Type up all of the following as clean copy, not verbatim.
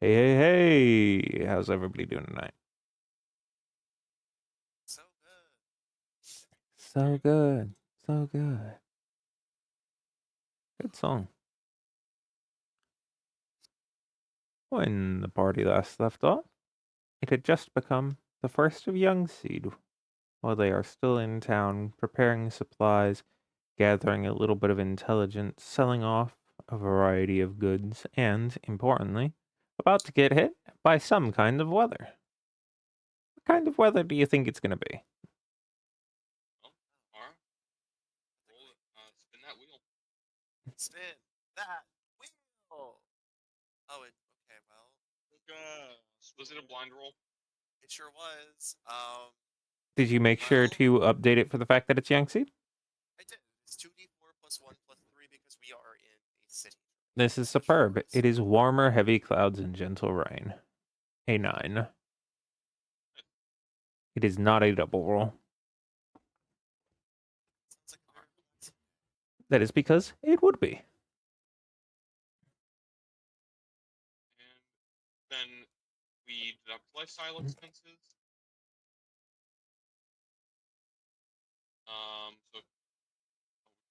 Hey, hey, hey! How's everybody doing tonight? So good. So good, so good. Good song. When the party last left off, it had just become the first of young seed. While they are still in town, preparing supplies, gathering a little bit of intelligence, selling off a variety of goods, and, importantly, about to get hit by some kind of weather. What kind of weather do you think it's gonna be? Well, Mara, roll it. Spin that wheel. Spin that wheel. Oh, okay. Well, Was it a blind roll? it sure was. Did you make sure Well, to update it for the fact that it's young seed? I did. It's 2d4 plus 1 plus 3 because we are in a city. This is superb. It is warmer, heavy clouds, and gentle rain. A 9. It is not a double roll. Sounds like a very relaxing. That is because it would be. And then we deduct lifestyle expenses. So we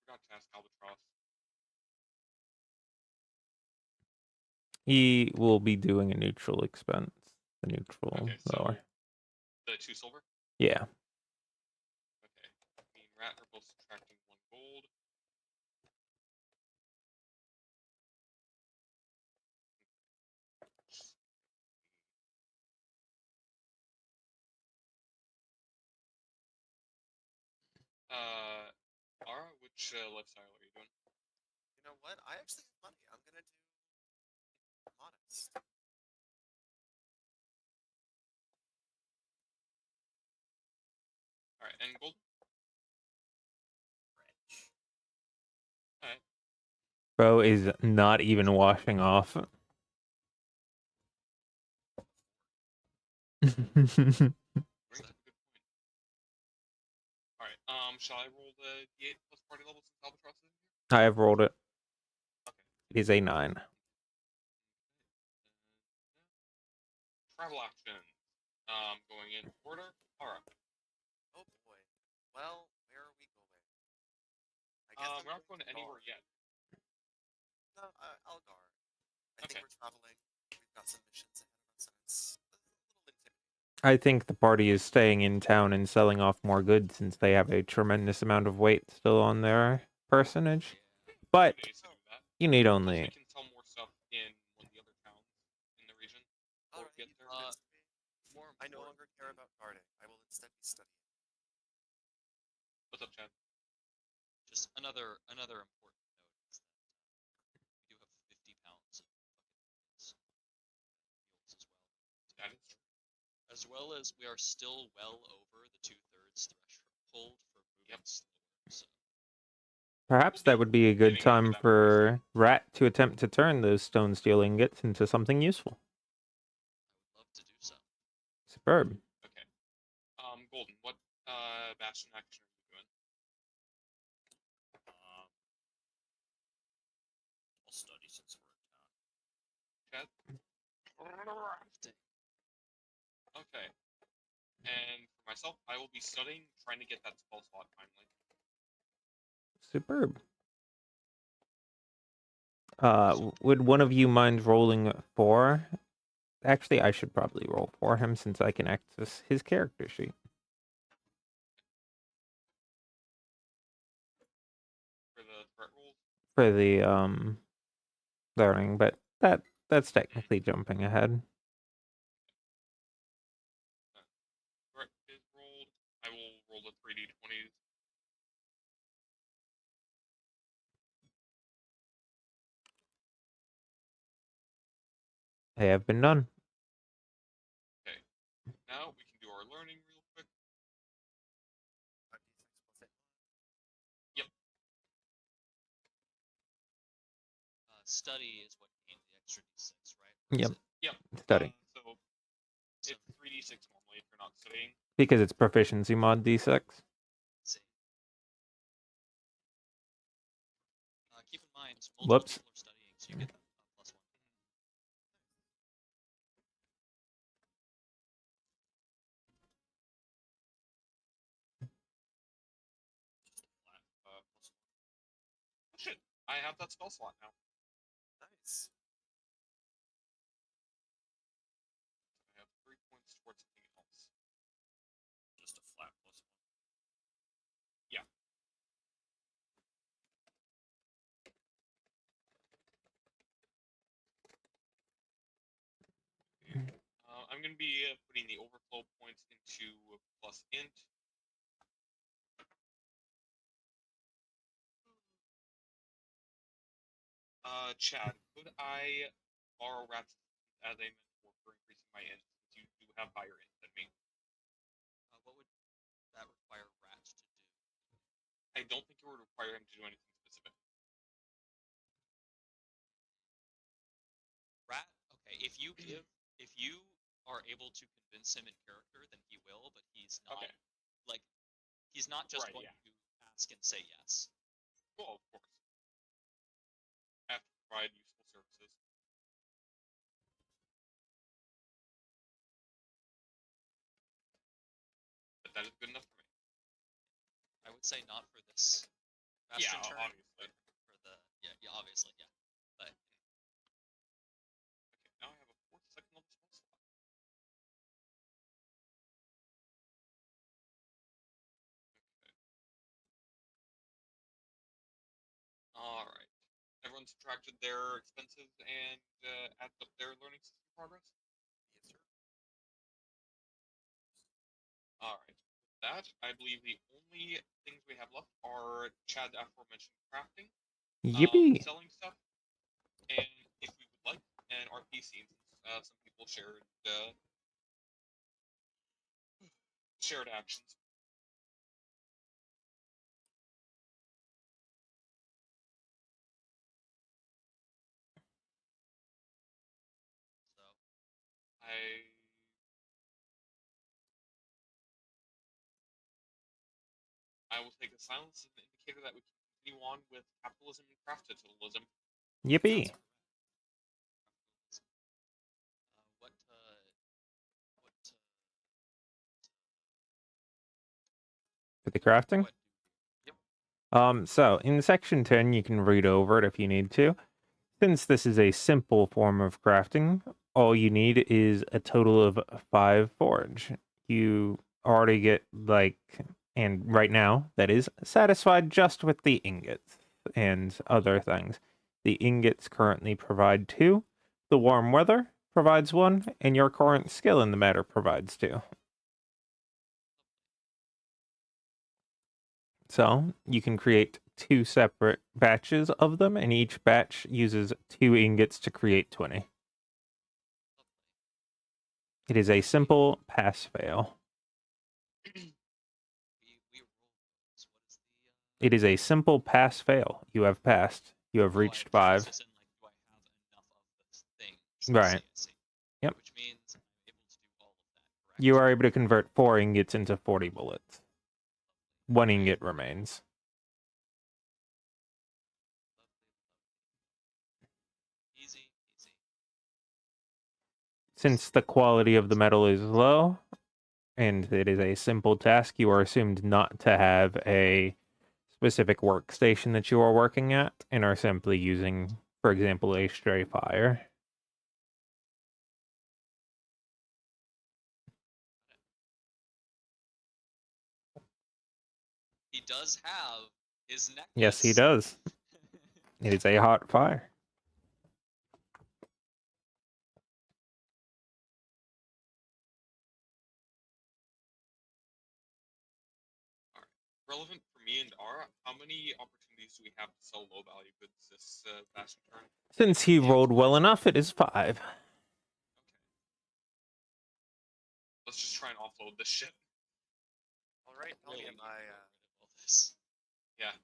forgot to ask Albatross. He will be doing a neutral expense. The neutral Okay, so lower. the 2 silver. Yeah. Okay, me and Rat are both subtracting 1 gold. Ara, which lifestyle are you doing? You know what? I actually have money. I'm gonna do modest. All right, and gold. Rich. All right. Bro is not even washing off. Brings up a good point. All right. Shall I roll the d8 plus party level since Albatross is in here? I have rolled it. Okay. It is a 9. Travel actions. Going in order. All right. Oh boy. Well, where are we going? I guess I'm We're not going to anywhere Gar. yet. No, Algar. I think Okay. we're traveling. We've got some missions ahead of us, and it's a little intimidating. I think the party is staying in town and selling off more goods since they have a tremendous amount of weight still on their personage. Yeah. But 2 days to do that. you need Plus, we only. can sell more stuff in one of the other towns in the region. All Or right, get you there. convinced me. More I no important. longer care about guarding. I will instead be studying. What's up, Chad? Just another important note is that we do have 50 pounds of fucking mules as well. That is true. As well as we are still well over the 2/3 threshold for moving Yep. slower. So Perhaps that would be a good Getting into time that pretty soon. for Rat to attempt to turn those stone steel ingots into something useful. I would love to do so. Superb. Okay. Golden, what bastion action are you doing? I'll study since we're in town. Chad? Okay. And for myself, I will be studying, trying to get that spell slot finally. Superb. Would one of you mind rolling for? Actually, I should probably roll for him since I can access his character sheet For the threat rolls. for the learning, but that's technically jumping ahead. Threat is rolled. I will roll the 3d20s. They have been done. Okay. Now we can do our learning real quick. 5d6 plus 8. Yep. Study is what gained the extra d6, right? Or is Yep. it? Yep. Study. So it's 3d6 normally if you're not studying. Because it's proficiency mod D6. Let's see. Keep in mind, multiple Whoops. people are studying, so you get +1. I have that spell slot now. Nice. I have 3 points towards something else. Just a flat +1. Yeah. I'm going to be putting the overflow points into plus int. Chad, could I borrow rats as a metaphor for increasing my int, since you do have higher int than me? What would that require Rat to do? I don't think it would require him to do anything specific. Rat, okay, if you are able to convince him in character, then he will, but he's not, Okay. like, he's not just Right, going yeah. to ask and say yes. Well, of course. I have to provide useful services. But that is good enough for me. I would say not for this Yeah, Bastion turn, obviously. but for the, yeah, obviously, yeah. But Okay, now I have a 4th second level spell slot. Okay. Alright. Everyone subtracted their expenses and added up their learning system progress? Yes, sir. Alright. With that, I believe the only things we have left are Chad's aforementioned crafting, Yippee! selling stuff, and if we would like, an RP scene, since some people shared actions. so I will take a silence as an indicator that we can continue on with capitalism and craftitalism. Yippee! what For the crafting? what So in section 10, you can read over it if you need to. Since this is a simple form of crafting, all you need is a total of 5 forge. You already get, and right now, that is satisfied just with the ingots and other things. The ingots currently provide 2, the warm weather provides 1, and your current skill in the matter provides 2. So you can create 2 separate batches of them, and each batch uses 2 ingots to create 20. It is a simple pass-fail. we rolled those. What is the It is a simple pass-fail. You have passed. You have reached 5. As in, like, do I have enough of this thing? Right. I see. Yep. Which means I'm able to do all of that, correct? You are able to convert 4 ingots into 40 bullets. 1 ingot remains. Easy. Since the quality of the metal is low, and it is a simple task, you are assumed not to have a specific workstation that you are working at, and are simply using, for example, a stray fire. He does have his necklace. Yes, he does. It is a hot fire. Relevant for me and Ara, how many opportunities do we have to sell low value goods this Bastion turn? Since he rolled well enough, it is 5. Okay. Let's just try and offload this shit. Alright, I'll Really get need my, to get rid of all this. Yeah.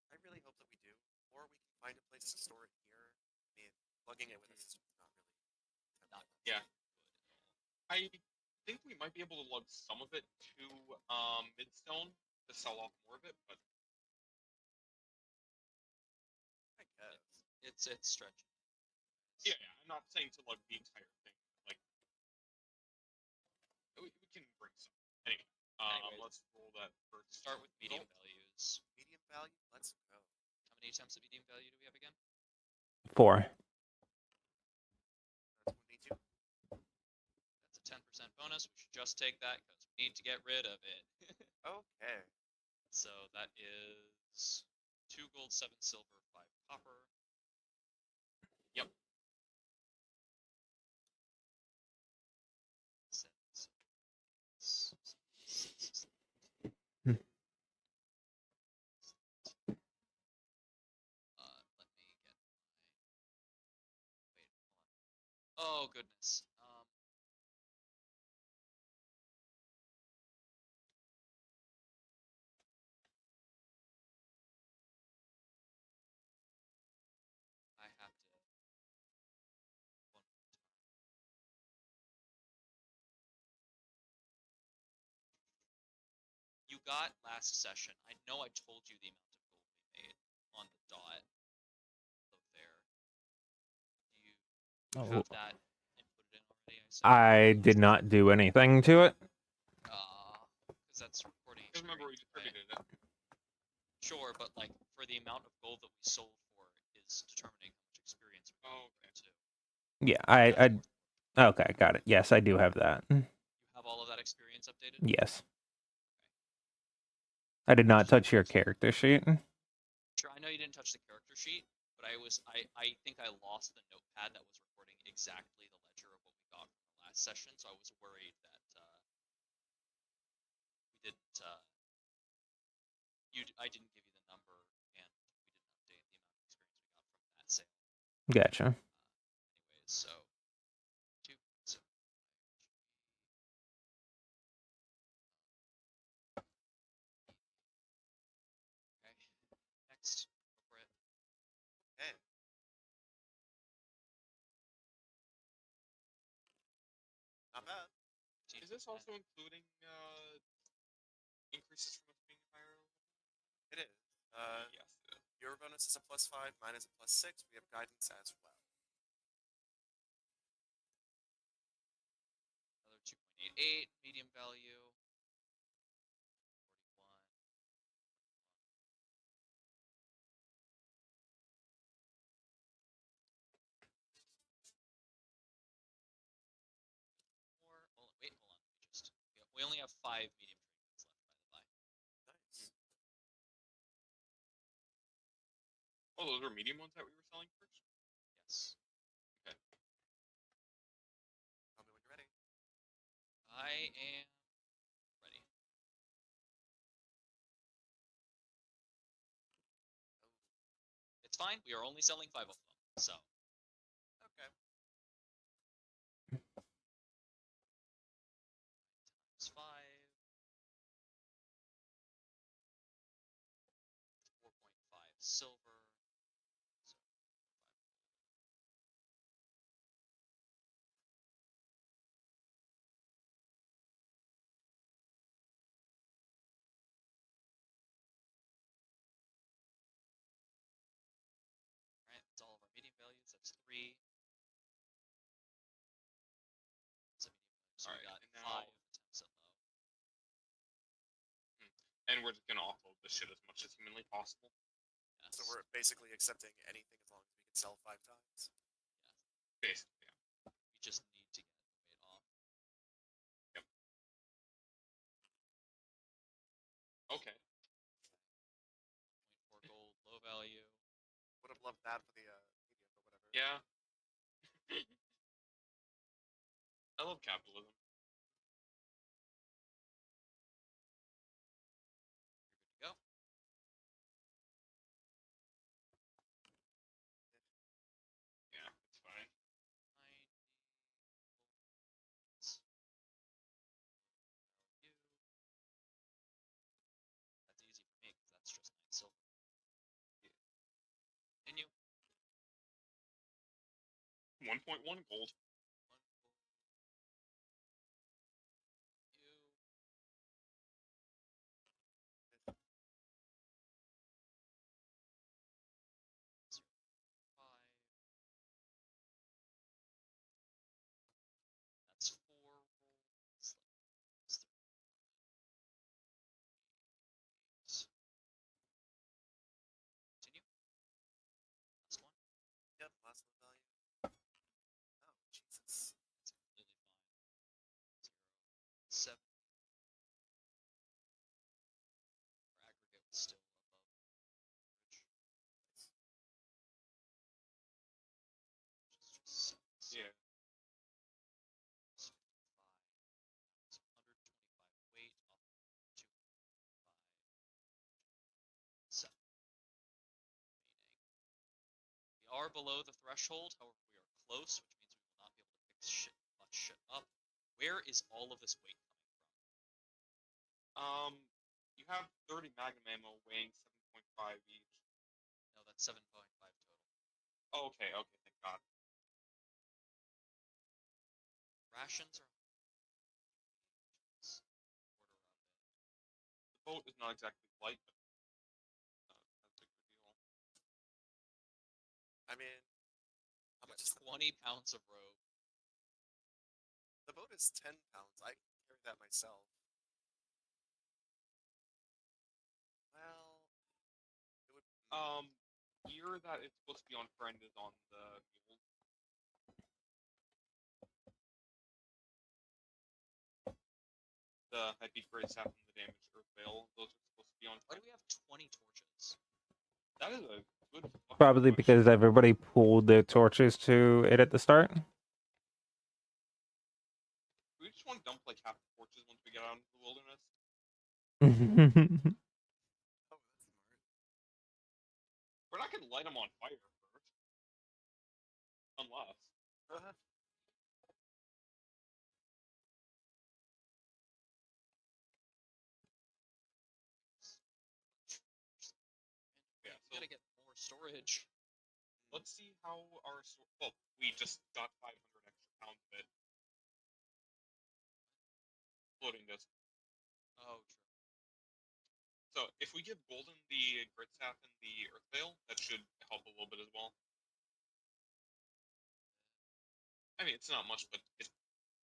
I really hope that we do. Or we can find a place to store it here. I mean, plugging it with a system is not really... Not Yeah. good at all. I think we might be able to lug some of it to Midstone to sell off more of it, but I guess. It's stretching. yeah, I'm not saying to lug the entire thing. Like, we can bring some. Anyway, Anyways. let's roll that first. Start with medium values. Medium value? Let's go. How many attempts at medium value do we have again? 4. That's 1d2. That's a 10% bonus. We should just take that because we need to get rid of it. Okay. So that is 2 gold, 7 silver, 5 copper. Yep. Hmm. Let me get my. Wait, hold on. Oh goodness. I have to. One more time. You got last session. I know I told you the amount of gold we made on the dot of there. Do you Oh. have that inputted in already? I did not do anything to it. Because that's recording. Just remember we experience, right? distributed it. Sure, but like for the amount of gold that we sold for is determining how much experience we got Oh, from okay. it too. Yeah, That's I okay, got it. Yes, I do have that. You have all of that experience updated? Yes. I did not touch your character sheet. Sure, I know you didn't touch the character sheet, but I think I lost the notepad that was recording exactly the ledger of what we got from the last session, so I was worried that we didn't I didn't give you the number and we didn't update the amount of experience we got from that sale. Gotcha. Anyways, so 2 so okay. Next, go for it. Okay. Not bad. Is this also including increases from us being higher? It is. Yes. It is. Your bonus is a +5, mine is a +6. We have guidance as well. Another 2.88 medium value. 41. More. Wait, hold on. We only have 5 medium trade left, by the by. Nice. Oh, those were medium ones that we were selling first? Yes. Okay. Tell me when you're ready. I am ready. It's fine. We are only selling 5 of them, so. Okay. Times 5. 4.5 silver. So 4.5 gold. Alright, that's all of our medium values. That's 3. That's a medium value. So Alright, we got and now- 5 attempts at low. And we're just gonna offload this shit as much as humanly possible. Yes. So we're basically accepting anything as long as we can sell 5 times. Basically, yeah. We just need to get the weight off. Yep. Okay. 0.4 gold, low value. Would have loved that for the medium, but whatever. Yeah. I love capitalism. You're good to go. Yeah, it's fine. 90 golds. You. That's easy for me because that's just 9 silver. Continue. 1.1 gold. 1 gold. You. 0.5. That's 4 rolls. That's 3. Continue. are below the threshold, however, we are close, which means we will not be able to pick much shit up. Where is all of this weight coming from? You have 30 magnum ammo weighing 7.5 each. No, that's 7.5 total. Oh, okay, thank God. Rations are The boat is not exactly light, but that's a big deal. I mean, how much That's is the 20 pounds of rope. The boat is 10 pounds. I can carry that myself. Well, it would. Gear that it's supposed to be on friend is on the mule. The heavy gray staff and the damaged earth veil, those are supposed to be on Why friend. do we have 20 torches? That is a good fucking Probably question. because everybody pulled their torches to it at the start. We just want to dump like half the torches once we get out into the wilderness. Oh, that's smart. We're not gonna light them on fire first. Unless. Yeah, We gotta get more storage. let's see how our well, we just got 500 extra pounds of it. Floating disc. Oh, true. So if we give Golden the grit staff and the earth veil, that should help a little bit as well. I mean, it's not much, but it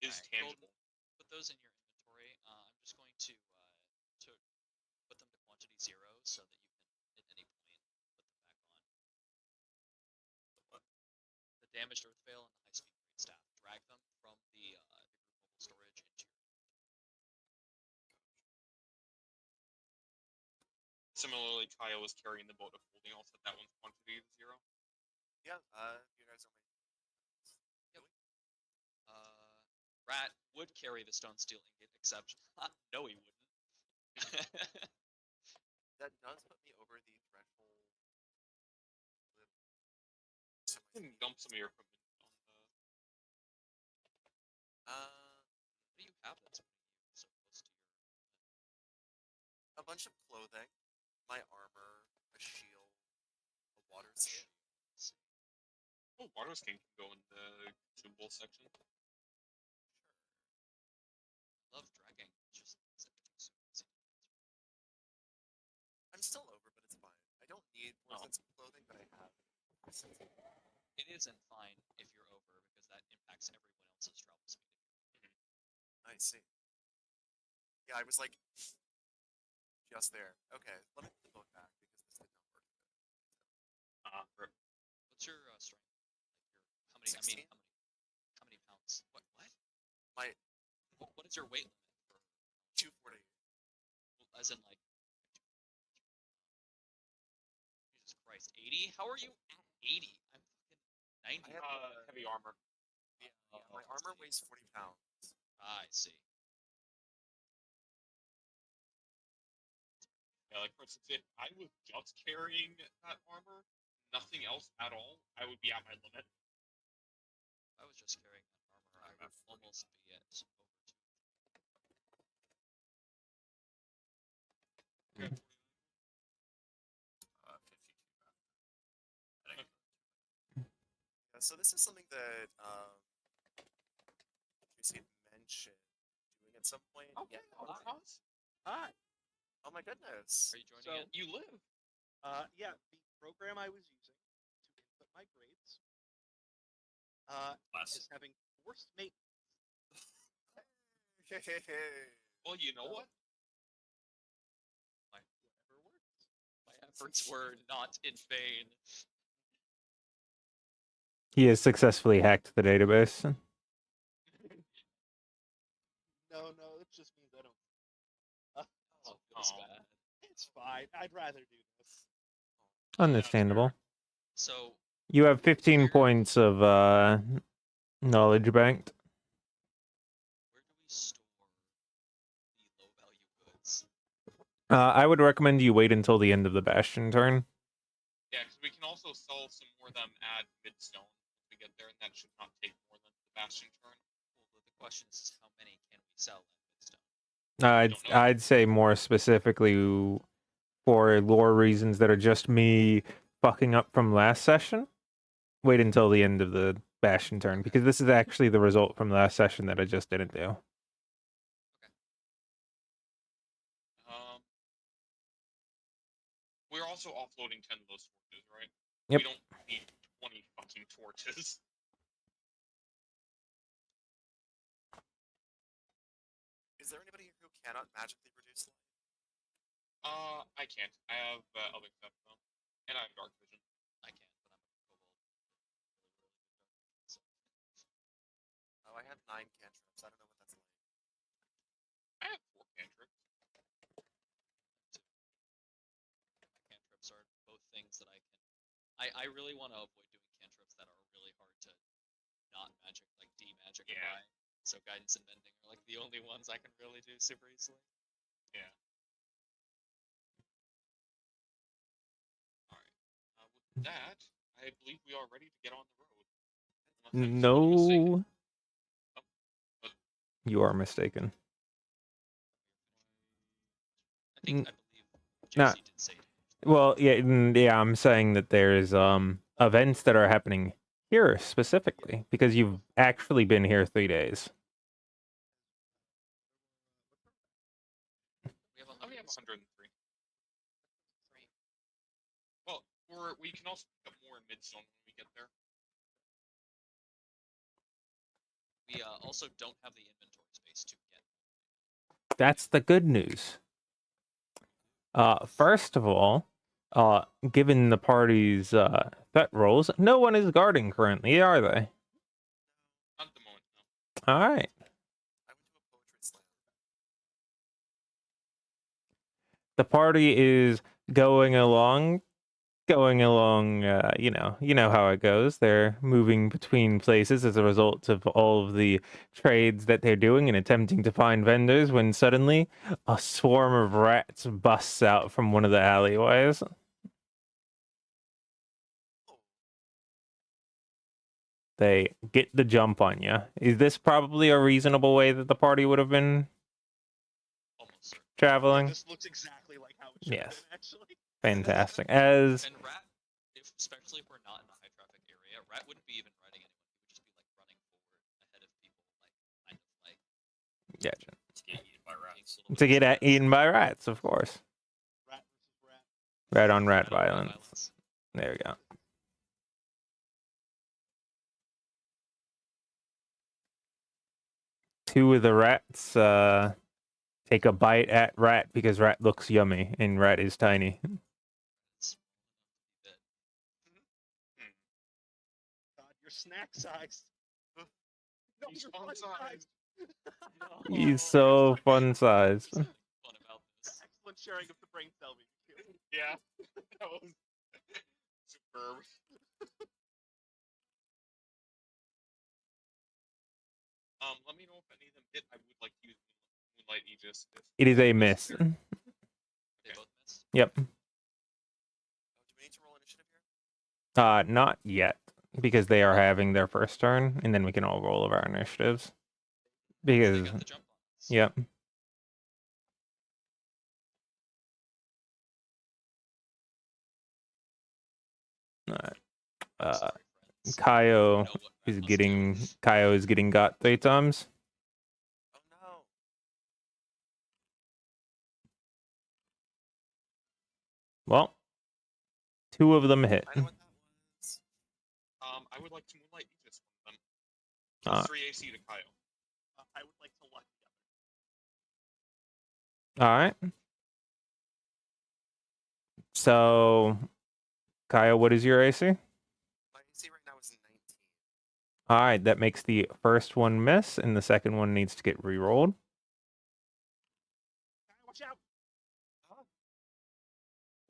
is Alright, tangible. Golden, put those in your inventory. I'm just going to put them to quantity 0 so that you can, at any point, put them back on. The damaged earth veil and the high-speed great staff. Drag them from the group mobile storage into your. Similarly, Kyle was carrying the boat of holding. I'll set that one's quantity to 0. Yeah, you guys don't mind. Rat would carry the stone steel ingot, except no, he wouldn't. That does put me over the threshold. You can dump some of your equipment on What do you have that's putting you so close to your? A bunch of clothing, my armor, a shield, a water skin. Oh, water skin can go in the consumable section. Love dragging. Just everything's so easy. I'm still over, but it's fine. I don't need more sensitive clothing, but I have. It isn't fine if you're over because that impacts everyone else's travel speed. I see. Yeah, I was like just there. Okay, let me put the book back because this did not work. Rip. What's your strength? Like your how many? 16? I mean, how many pounds? What? My What is your weight limit for? 240. As in like. Jesus Christ, 80? How are you at 80? I'm fucking 90. I have Heavy armor. Yeah, my armor weighs 40 pounds. I see. Yeah, like for instance, if I was just carrying that armor, nothing else at all, I would be at my limit. If I was just carrying that armor, I would almost be at over 2. Okay. 52. Yeah, so this is something that Tracy had mentioned doing at some point. Okay. Yeah. Hi. Oh my goodness. Are you joining So in? You live. Yeah, the program I was using to input my grades Classic. is having forced maintenance. Well, you know what? Whatever works. My efforts were not in vain. He has successfully hacked the database. No, it just means I don't. Oh, feels bad. It's fine. I'd rather do this. Understandable. So, You have 15 points of knowledge banked. where do we store the low value goods? I would recommend you wait until the end of the Bastion turn. Yeah, because we can also sell some more of them at Midstone when we get there, and that should not take more than the Bastion turn. Well, the question is how many can we sell at Midstone? I'd don't know. I'd say more specifically for lore reasons that are just me fucking up from last session. Wait until the end of the Bastion turn because this is actually the result from last session that I just didn't do. We're also offloading 10 of those torches, right? Yep. We don't need 20 fucking torches. Is there anybody here who cannot magically produce light? I can't. I have other stuff though, and I have dark vision. I can't, but I'm a kobold. Oh, I have 9 cantrips. I don't know what that's like. I have 4 cantrips. Cantrips are both things that I can. I really want to avoid doing cantrips that are really hard to not magic, like D-magic Yeah. by. So guidance and mending are like the only ones I can really do super easily. Yeah. Alright. With that, I believe we are ready to get on the road. Unless I'm still mistaken. No, you are mistaken. I think I believe nah. JC did say it. Well, yeah, I'm saying that there's events that are happening here specifically because you've actually been here 3 days. We have We have 103. 3. Well, we can also pick up more in Midstone when we get there. We also don't have the inventory space to get. That's the good news. First of all, given the party's threat rolls, no one is guarding currently, are they? Not at the moment, no. All right. I went to a poetry slam. The party is going along. You know how it goes. They're moving between places as a result of all of the trades that they're doing and attempting to find vendors when suddenly a swarm of rats busts out from one of the alleyways. They get the jump on you. Is this probably a reasonable way that the party would have been Almost certain. traveling? This looks exactly like how it should have Yes. been, actually. Fantastic. As And Rat, especially if we're not in a high traffic area, Rat wouldn't be even riding anyone. He would just be like running forward ahead of people, like kind of like gotcha. To get eaten by rats. takes a little To bit get of eaten by rats, of course. Rat versus rat. Rat on rat rat on rat violence. There we go. Two of the rats take a bite at Rat because Rat looks yummy and Rat is tiny. It's God, you're snack sized. No, He's you're fun fun sized. sized. He's so fun sized. There's something fun about this. Excellent sharing of the brain cell meat. Yeah, that was superb. Let me know if any of them hit. I would like to use Moonlight Aegis. It is a miss. They both missed. Yep. Oh, do we need to roll initiative here? Not yet because they are having their first turn, and then we can all roll of our initiatives. They Because got the jump on us. yep. Alright. I'm sorry, friends. Kaio You know what Rat is must getting do. Kaio is getting got 3 times. Oh no. Well, 2 of them hit. I know what that was. I would like to Moonlight Aegis one of them. Plus 3 AC to Kaio. I would like to luck together. All right. So, Kaio, what is your AC? My AC right now is 19. All right, that makes the first one miss, and the second one needs to get re-rolled. Watch out!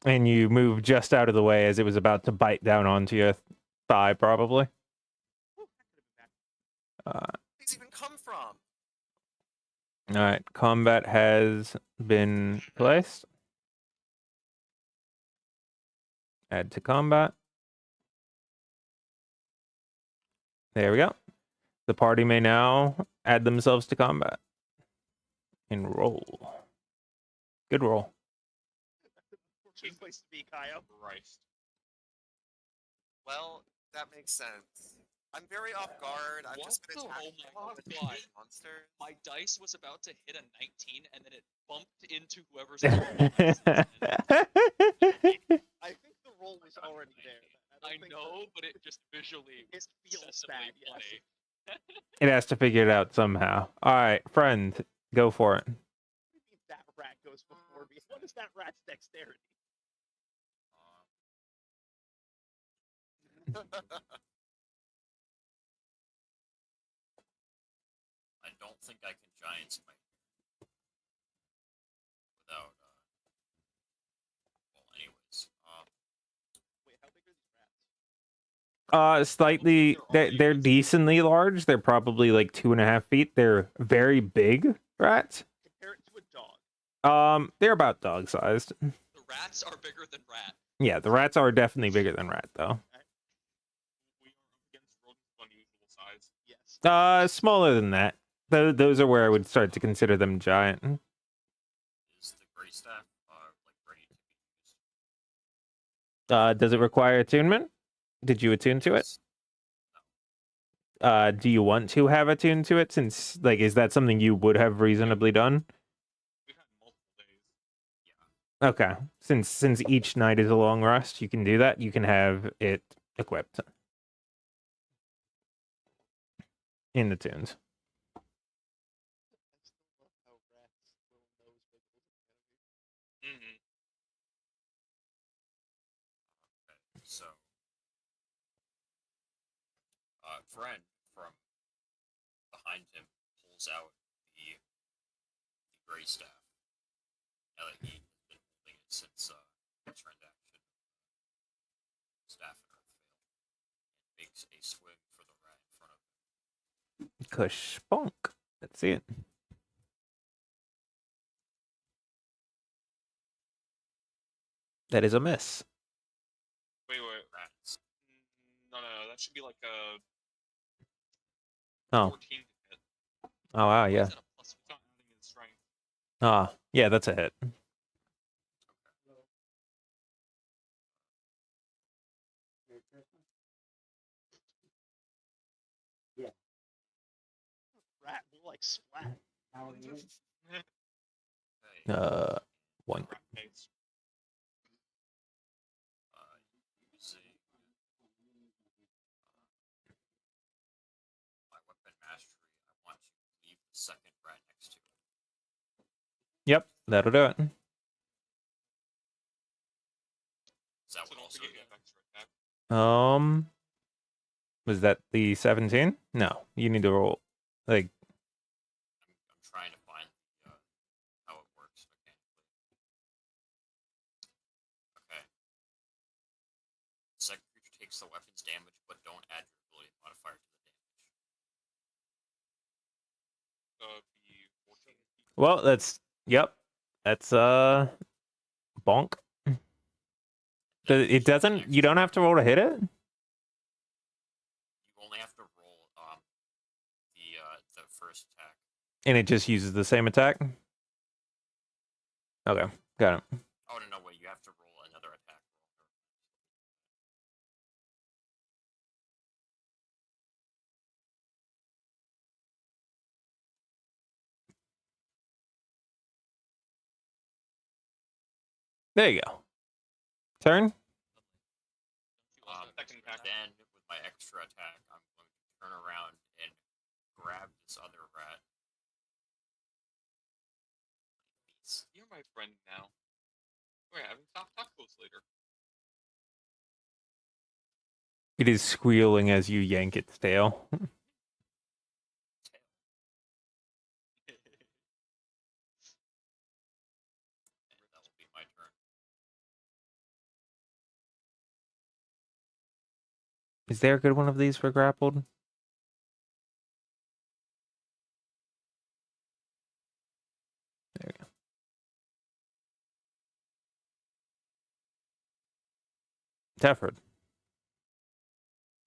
And you move just out of the way as it was about to bite down onto your thigh, probably. Ooh, that could have been bad. These even come from? All right, combat has been placed. Add to combat. There we go. The party may now add themselves to combat. And roll. Good roll. Fortunate place to be, Kyle. Christ. Well, that makes sense. I'm very off guard. I've just been What the- attacked oh my by God. monsters. My dice was about to hit a 19, and then it bumped into whoever's turn it was, and I think the roll was already there. I don't think know, but it just visually It was feels excessively bad, yes. funny. It has to figure it out somehow. All right, friend, go for it. What do you mean that rat goes before me? What is that rat's dexterity? I don't think I can giant smite without. Well, anyways. Wait, how big are these rats? Slightly, they're decently large. They're probably like 2.5 feet. They're very big rats. Compare it to a dog. They're about dog sized. The rats are bigger than rat. Yeah, the rats are definitely bigger than rat though. We are up against rodents of unusual size. Yes. Smaller than that. Those are where I would start to consider them giant. Is the gray staff like ready to be used? Does it require attunement? Did you attune to it? Yes. Do you want to have attuned to it? Since, like, is that something you would have reasonably done? We've had multiple days. Okay. Since each night is a long rest, you can do that. You can have it equipped in the tunes. I still love how rats will nose wiggle to the enemy. Mm-hmm. Okay, so. Friend from behind him pulls out the gray staff. Now that he has been holding it since the transaction staff and earth failed, and makes a swing for the rat in front of him. Kushbonk. Let's see it. That is a miss. Wait. Rats. No. That should be like a Oh. 14 to hit. Oh wow, Why yeah. is that a +1? It's not adding in strength. Yeah, that's a hit. Rat will like splat. Okay. One. Rat face. Using my weapon mastery, I want to leave the second rat next to it. Yep, that'll do it. Is that So what don't also forget you did? have extra attack. Was that the 17? No, you need to roll. Like, I'm trying to find how it works mechanically. Okay. The second creature takes the weapon's damage, but don't add your ability modifier to the damage. Be 14. well, that's bonk. It doesn't. You don't have to roll to hit it. You only have to roll the first attack. And it just uses the same attack? Okay, got it. Oh no, wait! You have to roll another attack roll. There you go. Turn? Second attack. Then, with my extra attack, I'm going to turn around and grab this other rat. You're my friend now. We're having soft tacos later. It is squealing as you yank its tail. And that will be my turn. Is there a good one of these for grappled? There we go. Tefford.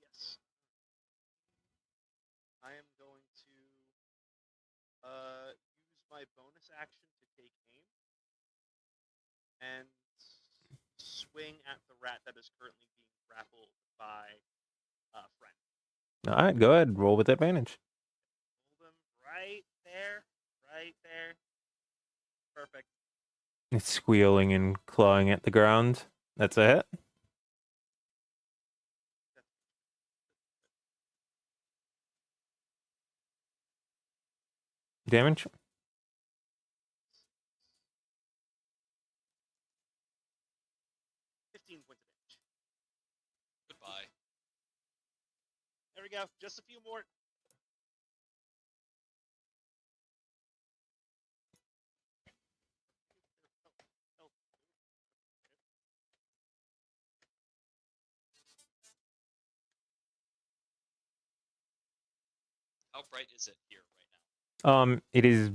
Yes. I am going to use my bonus action to take aim and swing at the rat that is currently being grappled by friend. All right, go ahead. Roll with advantage. Hold him right there, right there. Perfect. It's squealing and clawing at the ground. That's a hit. Damage. 15 points of damage. Goodbye. There we go. Just a few more. How bright is it here right now? It is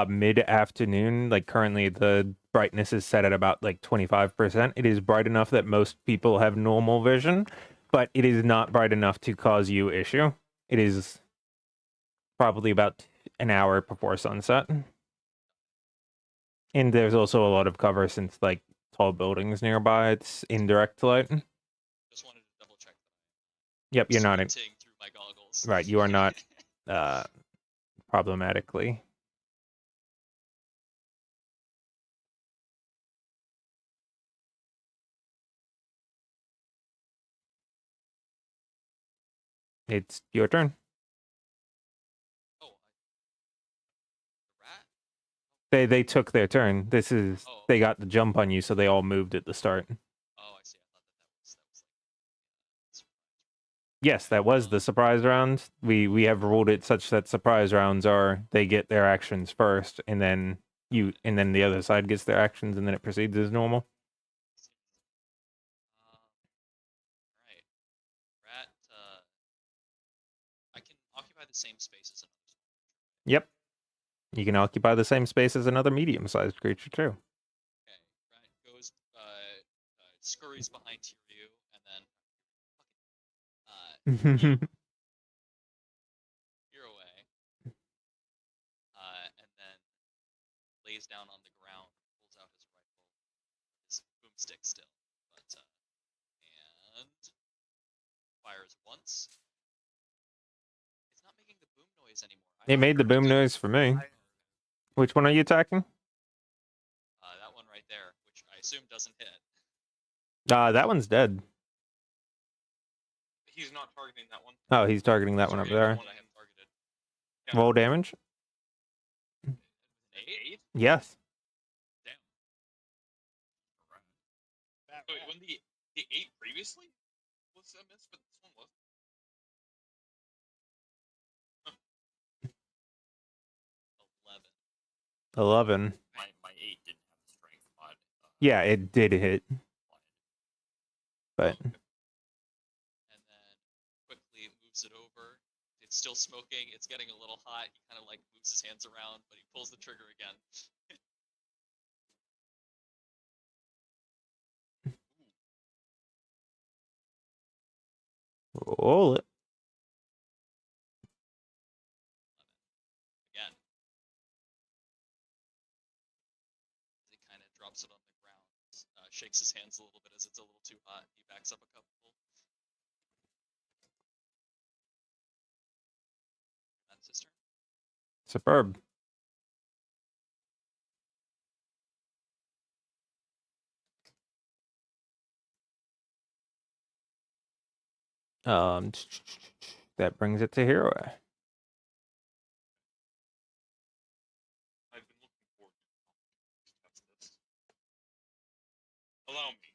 mid-afternoon. Like currently the brightness is set at about like 25%. It is bright enough that most people have normal vision, but it is not bright enough to cause you issue. It is probably about an hour before sunset. And there's also a lot of cover since like tall buildings nearby. It's indirect light. Just wanted to double check that. Yep, you're not Squinting through my goggles. right. You are not problematically. It's your turn. Oh, the rat? They took their turn. This is Oh. they got the jump on you, so they all moved at the start. Oh, I see. I thought that was like Yes, that was the surprise round. We have ruled it such that surprise rounds are they get their actions first, and then the other side gets their actions, and then it proceeds as normal. Right. Rat. I can occupy the same space as another. Yep. You can occupy the same space as another medium-sized creature too. Okay. Rat goes. Scurries behind Kiryu, and then. You're away. And then lays down on the ground, pulls out his rifle, his boomstick still, but and fires once. It's not making the boom noise anymore. It made the boom noise for me. Which one are you attacking? That one right there, which I assume doesn't hit. That one's dead. He's not targeting that one. Oh, he's targeting that one up Targeting the there. one I have targeted. Yeah. Roll damage. An 8? Yes. Damn. Wait, when the 8 previously was a miss, but this one was. 11. My 8 didn't have the strength mod. Yeah, it did hit. But And then quickly moves it over. It's still smoking. It's getting a little hot. He kind of like moves his hands around, but he pulls the trigger again. roll it. Again. He kind of drops it on the ground, shakes his hands a little bit as it's a little too hot. He backs up a couple. That's his turn. Superb. That brings it to Hero. I've been looking forward to test this. Allow me.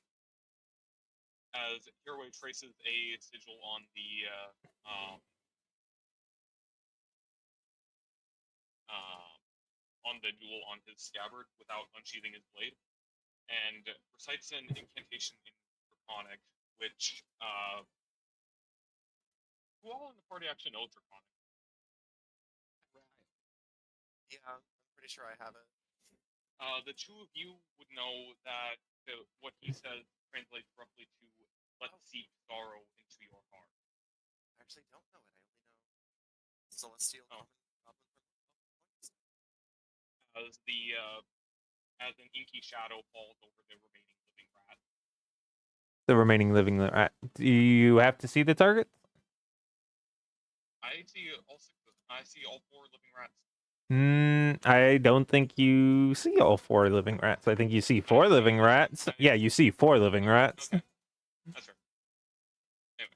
As Herway traces a sigil on the jewel on his scabbard without unsheathing his blade, and recites an incantation in Draconic, which who all in the party actually knows Draconic? Yeah, I'm pretty sure I have it. The two of you would know that what he says translates roughly to let Oh. seep sorrow into your heart. I actually don't know it. I only know Celestial Oh. Goblin points. As an inky shadow falls over the remaining living rat. The remaining living rat. Do you have to see the target? I see all 6 of them. I see all 4 living rats. I don't think you see all 4 living rats. I think you see 4 living rats. Yeah, you see 4 living rats. Okay. That's fair. Anyway,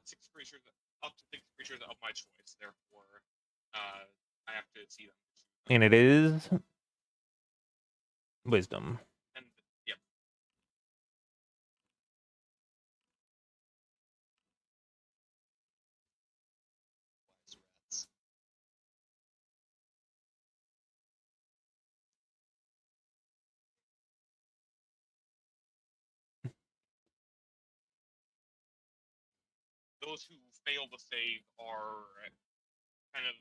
6 creatures, up to 6 creatures of my choice. Therefore, I have to see them. And it is wisdom. And yep. Wise rats. Those who fail the save are kind of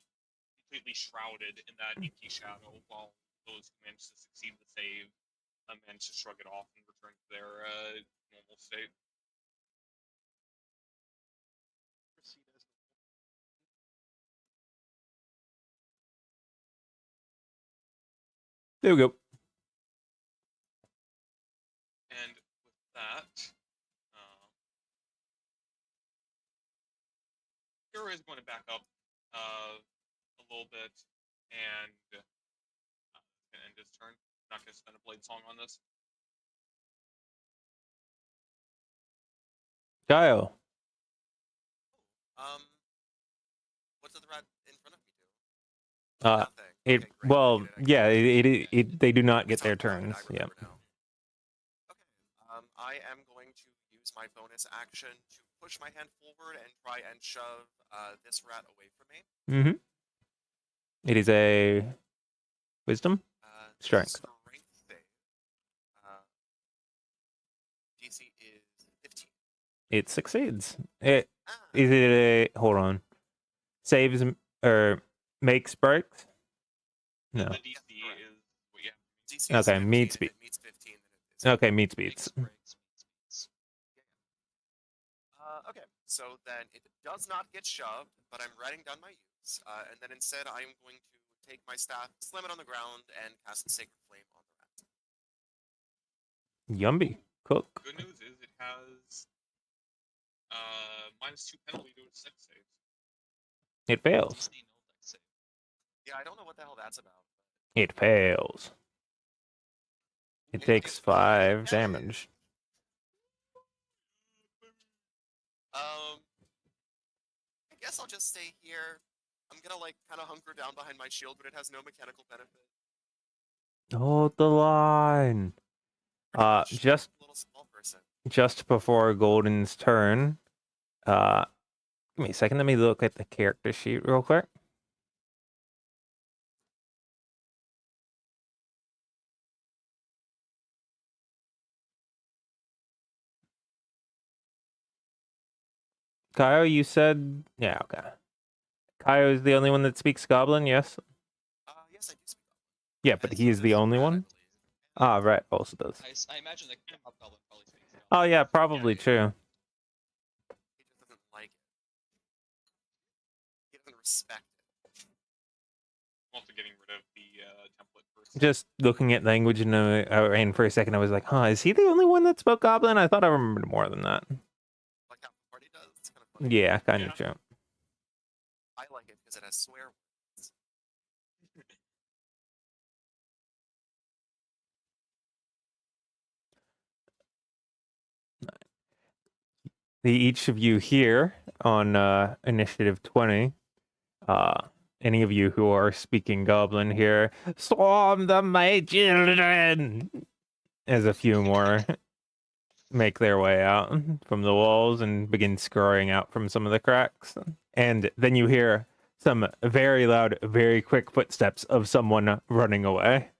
completely shrouded in that inky shadow, while those who manage to succeed the save manage to shrug it off and return to their normal state. Proceed as There we go. And with that, Hero is going to back up a little bit and end his turn. Not going to spend a blade song on this. Kyle. What did the rat in front of me do? Nothing. It Okay, great. well, I get yeah, it. it they do not We get their talked about it, turns. I Yeah. remember now. Okay. I am going to use my bonus action to push my hand forward and try and shove this rat away from me. Mm-hmm. It is a wisdom. Strength. Strength save. DC is 15. It succeeds. It Ah, is it a hold on. Saves or makes breaks? No. The DC correct. is what you have. DC is Okay, 15. meets If it meets 15, then it is. Okay, meets Makes beats. breaks. Okay, so then it does not get shoved, but I'm writing down my use, and then instead I am going to take my staff, slam it on the ground, and cast Sacred Flame on the rat. Yummy. Cook. Good news is it has -2 penalty to its dex saves. It fails. DC no dex save. Yeah, I don't know what the hell that's about. It fails. It takes 5 damage. I guess I'll just stay here. I'm gonna like kind of hunker down behind my shield, but it has no mechanical benefit. Hold the line. Pretty much Just a little small person. just before Golden's turn, give me a second. Let me look at the character sheet real quick. Kyle, you said yeah, okay. Kyle is the only one that speaks Goblin, yes? Yes, I do speak Goblin. Yeah, but And he so is the does only Rat, I one? believe. Ah, right, also does. I imagine that Hobgoblin probably speaks Goblin. Oh yeah, probably Yeah. true. He just doesn't like it. He doesn't respect it. I'm also getting rid of the template first. Just looking at language and for a second I was like, huh, is he the only one that spoke Goblin? I thought I remembered more than that. Like half the party does. It's kind of funny. Yeah, kind Yeah. of true. I like it because it has swear words. Each of you here on initiative 20, any of you who are speaking Goblin here, swarm the my children, as a few more make their way out from the walls and begin scurrying out from some of the cracks. And then you hear some very loud, very quick footsteps of someone running away.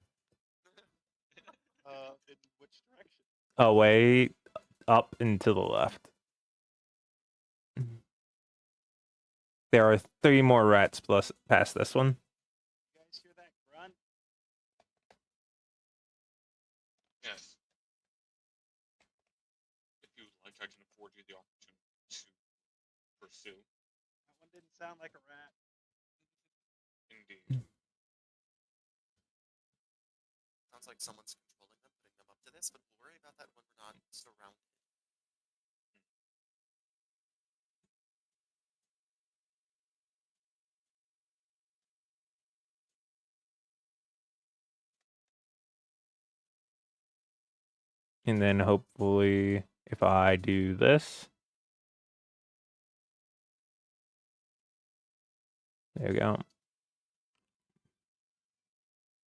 in which direction? Away, up, and to the left. There are 3 more rats plus past this one. You guys hear that grunt? Yes. If you would like, I can afford you the opportunity to pursue. That one didn't sound like a rat. Indeed. Sounds like someone's controlling them, putting them up to this, but we'll worry about that when we're not surrounded. And then hopefully, if I do this, there we go.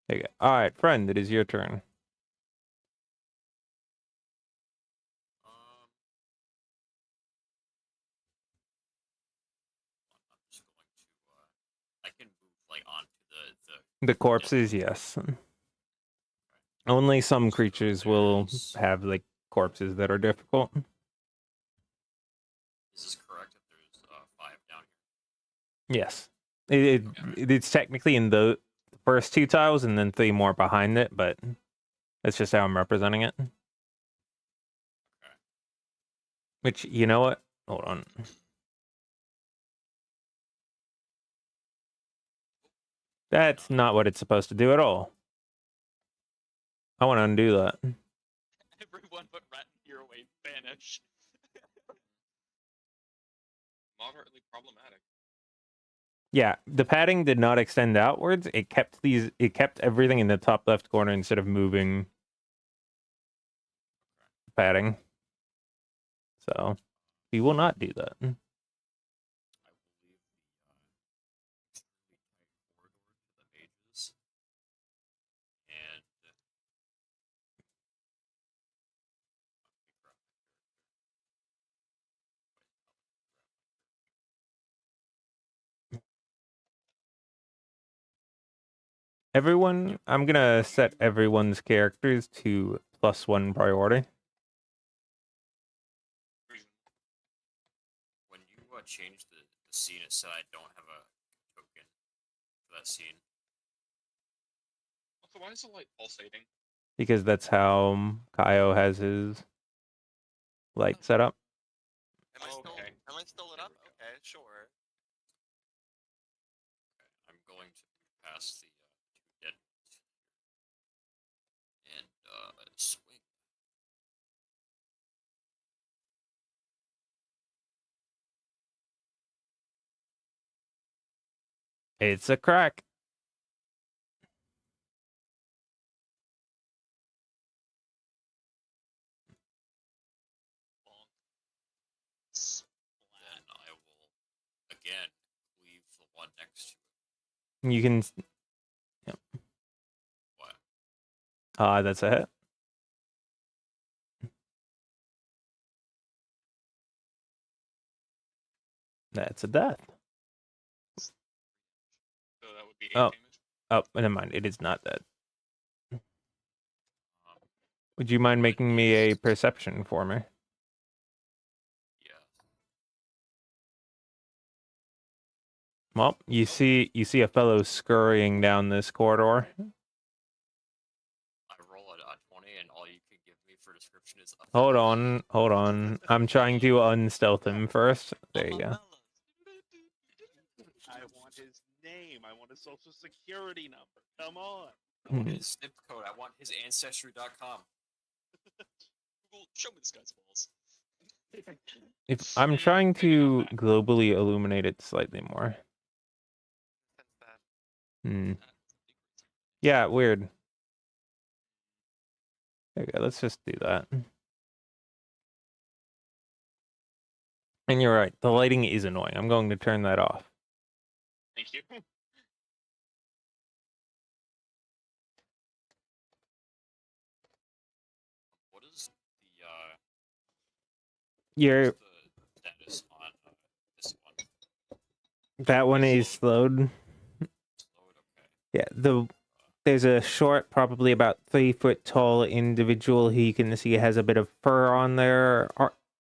There you go. All right, friend, it is your turn. I'm just going to. I can move like onto The corpses, yes. Only some creatures will have like corpses that are difficult. Is this correct? If there's 5 down Yes, it's technically in the first 2 tiles and then 3 more behind it, but that's just how I'm representing it. Which, you know what? Hold on. That's not what it's supposed to do at all. I want to undo that. Everyone but Rat and Hero Wave vanish. Moderately problematic. Yeah, the padding did not extend outwards. It kept everything in the top left corner instead of moving padding. So we will not do that. I will leave the extremely tight corridor to the mages. And Everyone, I'm gonna set everyone's characters to +1 priority. when you change the scene, it said I don't have a token for that scene. Also, why is the light pulsating? Because that's how Kaio has his light set up. Am I Okay. Am I still lit There up? we go. Okay, sure. Okay, I'm going to move past the 2 dead ones and swing. It's a crack. Then I will again leave the one next to it. You can. Yep. What? That's a hit. That's a death. So that would be 8 Oh. damage. Oh, never mind. It is not dead. Um, Would you mind making me a perception for me? yeah. Well, you see a fellow scurrying down this corridor. I roll a 20, and all you can give me for description is a Hold fellow. on. I'm trying to unstealth him first. There you go. I want his name. I want his social security number. Come on. I want his zip code. I want his ancestry.com. Google, show me this guy's balls. If I'm trying to globally illuminate it slightly more. Sense that. Yeah, weird. There you go. Let's just do that. And you're right. The lighting is annoying. I'm going to turn that off. Thank you. What is the You're what's the status on this one? that one is slowed. Slowed, okay. Yeah, there's a short, probably about 3 foot tall individual who you can see has a bit of fur on their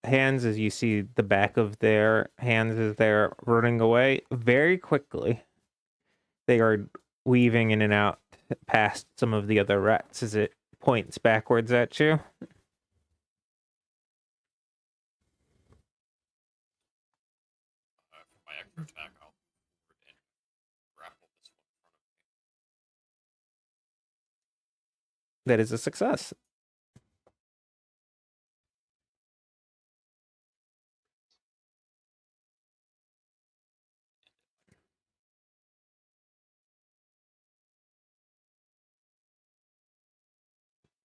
hands as you see the back of their hands as they're running away very quickly. They are weaving in and out past some of the other rats as it points backwards at you. my extra attack, I'll move forward and grapple this one in front of me. That is a success.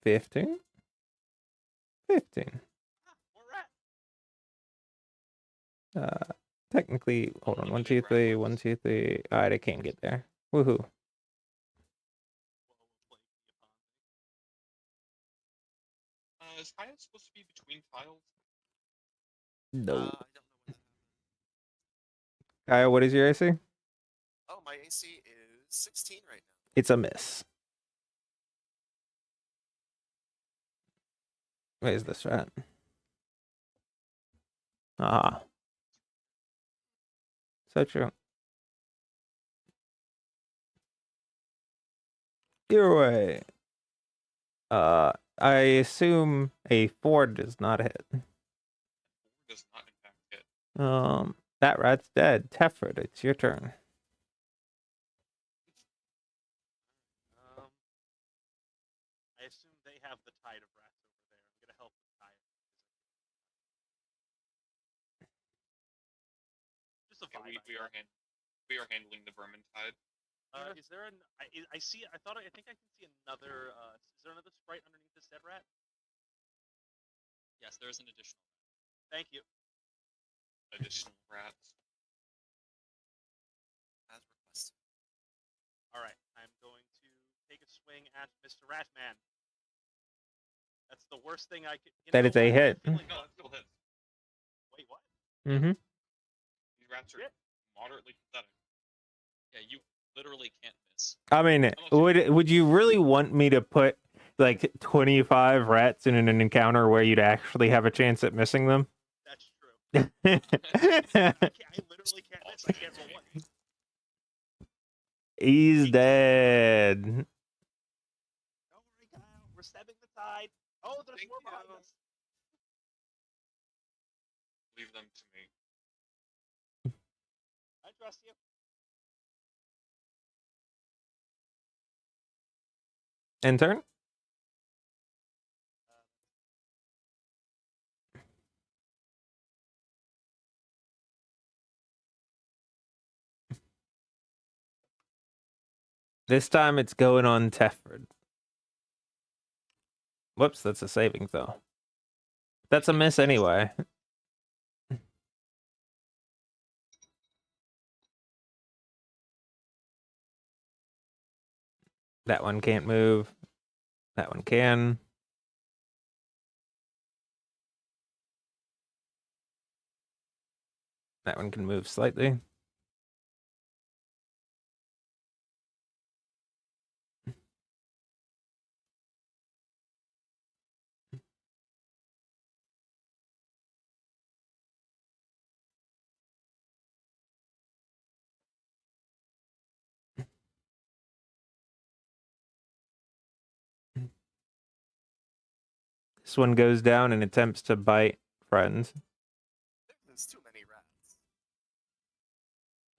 $15. $15. Ah, more rat. Technically, hold on. Let me 1, get 2, 3. grapplers. 1, 2, 3. All right, I can't get there. Woohoo. Well, we'll play the opponent. Is Kaya supposed to be between tiles? No. I don't know when that happened. Kyle, what is your AC? Oh, my AC is 16 right now. It's a miss. Where's this rat? Ah. So true. Either way. I assume a 4 does not hit. Does not in fact hit. That rat's dead. Tefford, it's your turn. I assume they have the tide of rats over there. I'm gonna help with tide. Just a Yeah, vibe. we are handling the vermin tide. Is there an? I see. I think I can see another. Is there another sprite underneath this dead rat? Yes, there is an additional. Thank you. Additional rats. As requested. All right, I'm going to take a swing at Mr. Ratman. That's the worst thing I could. That is a hit. No, it still hits. Wait, what? Mm-hmm. These rats are Shit. moderately pathetic. Yeah, you literally can't miss. I mean, would you really want me to put like 25 rats in an encounter where you'd actually have a chance at missing them? That's true. I literally can't miss. I can't roll one. He's dead. Don't worry, Kyle. We're stemming the tide. Oh, there's Thank more behind you. us. Leave them to me. I trust you. End turn? This time it's going on Tefford. Whoops, that's a saving though. That's a miss anyway. That one can't move. That one can. That one can move slightly. This one goes down and attempts to bite friend. There's too many rats.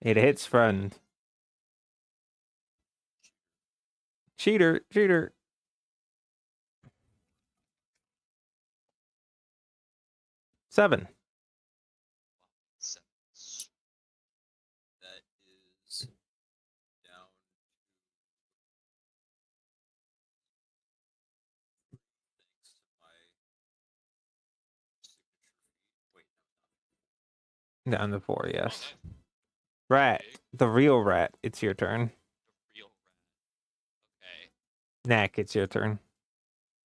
It hits friend. Cheater, cheater. Seven. That is down to thanks to my signature feat. Wait, no, not. Down to 4, yes. Oh, nice. Rat. Big. The real rat. It's your turn. The real rat. Okay. Knack, it's your turn.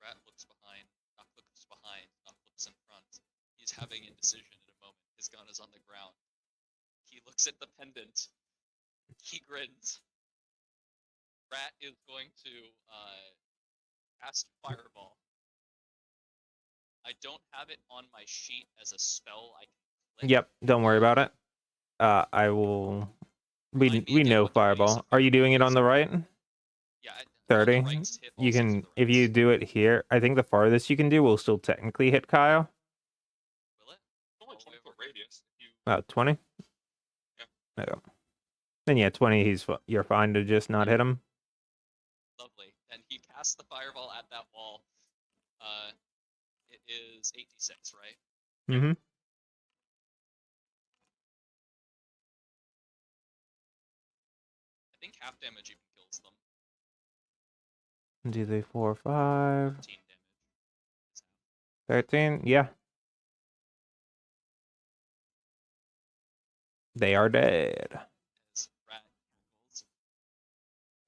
Rat looks behind. Knock looks behind. Knock looks in front. He's having indecision in a moment. His gun is on the ground. He looks at the pendant. He grins. Rat is going to cast Fireball. I don't have it on my sheet as a spell I can click. Yep, don't worry about it. I will. We Remind me we again know what the radius fireball. of Are you Fireball doing it on is. the right? Yeah, 30. On the rights hit You also to can, the if you rights. do it here, I think the farthest you can do will still technically hit Kyle. Will it? It's only Oh, 20 wait, foot wait. radius. If you About 20. Yeah. Okay. Then yeah, 20. You're fine to just not hit him. Lovely. And he casts the fireball at that wall. It is 8d6, right? Mm-hmm. I think half damage even kills them. 2, 3, 4, 5, 13 damage. 13. Yeah. They are dead. As rat cackles.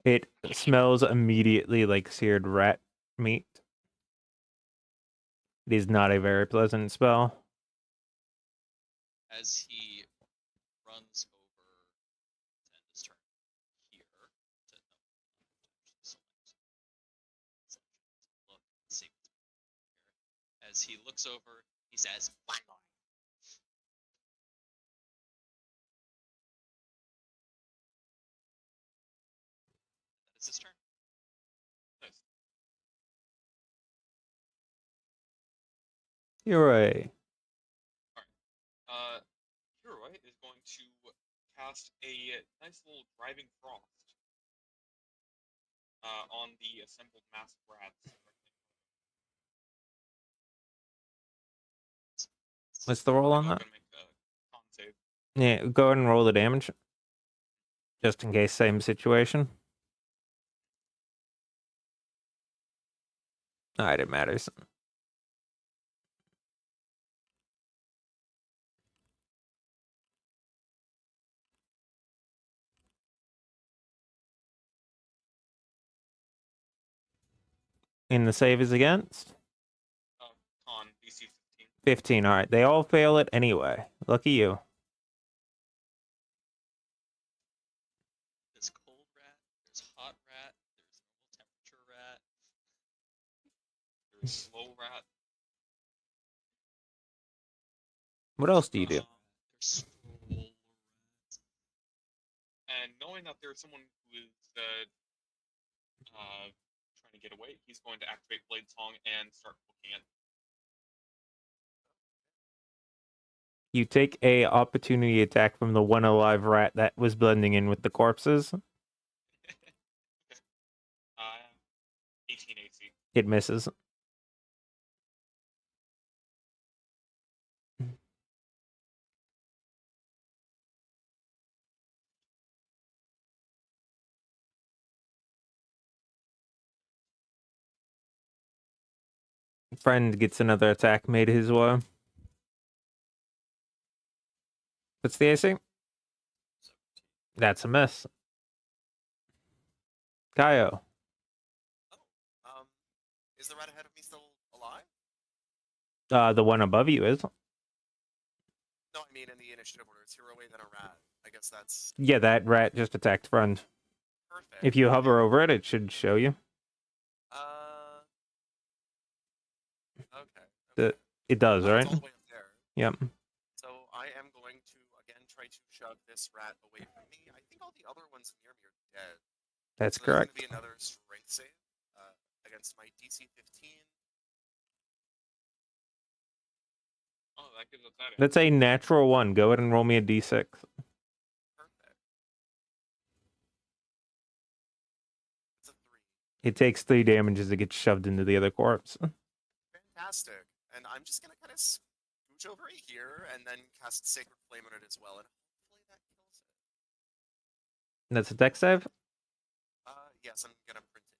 It smells immediately like seared rat meat. It is not a very pleasant smell. As he runs over to end his turn here. Look, see. As he looks over, he says, "One more." That is his turn. Nice. Hooray. Hiroi is going to cast a nice little driving frost on the assembled masked rats. What's the roll on I'm that? gonna make a con save. Yeah, go ahead and roll the damage. Just in case, same situation. Alright, it matters. And the save is against? Con DC 15. 15. Alright, they all fail it anyway. Lucky you. There's cold rat, there's hot rat, there's normal temperature rat, There's slow rat. What else do you do? there's scroll rat. And knowing that there's someone who is trying to get away, he's going to activate Blade Song and start looking at. You take a opportunity attack from the one alive rat that was blending in with the corpses. 18 AC. It misses. Friend gets another attack made his way. What's the AC? 17. That's a miss. Kaio. Oh, is the rat ahead of me still alive? The one above you is. No, I mean in the initiative order. It's hero away then a rat. I guess that's Yeah, that rat just attacked friend. perfect. If you hover over it, it should show you. Okay. It does, It's right? all the way up there. Yep. So I am going to again try to shove this rat away from me. I think all the other ones near me are dead. That's So there's correct. going to be another strength save against my DC 15. Oh, that gives us that. That's a natural one. Go ahead and roll me a d6. Perfect. It's a 3. It takes 3 damage as it gets shoved into the other corpse. Fantastic. And I'm just going to kind of scooch over here and then cast Sacred Flame on it as well. And hopefully that kills it. That's a dex save? Yes, I'm going to print it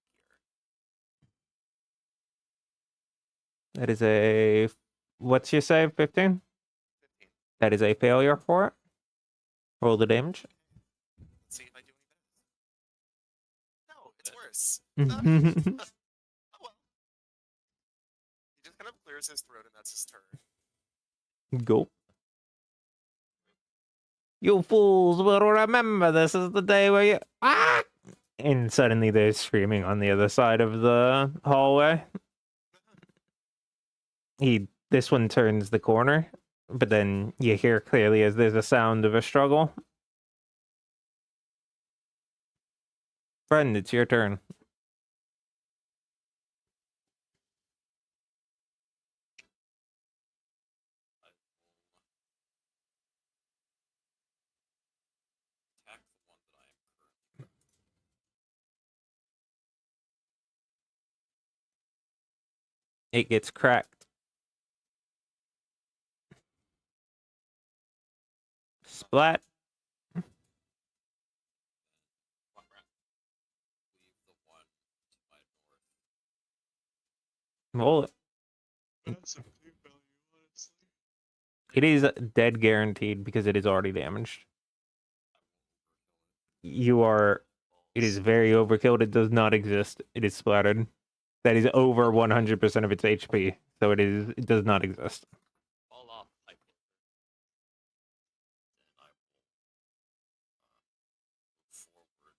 here. That is a... What's your save? 15? 15. That is a failure for it. Roll the damage. Let's see if I do any better. No, it's worse. Gulp. Oh well. He just kind of clears his throat and that's his turn. You fools will remember this is the day where you... Ah! And suddenly they're screaming on the other side of the hallway. This one turns the corner, but then you hear clearly as there's a sound of a struggle. Friend, it's your turn. It gets cracked. Splat. What rat? Leave the one to my north. Roll it. That's a big value, honestly. It is dead guaranteed because it is already damaged. You are. It is very overkilled. It does not exist. It is splattered. That is over 100% of its HP. So it is. It does not exist. Fall off, pipe. Then I will move forward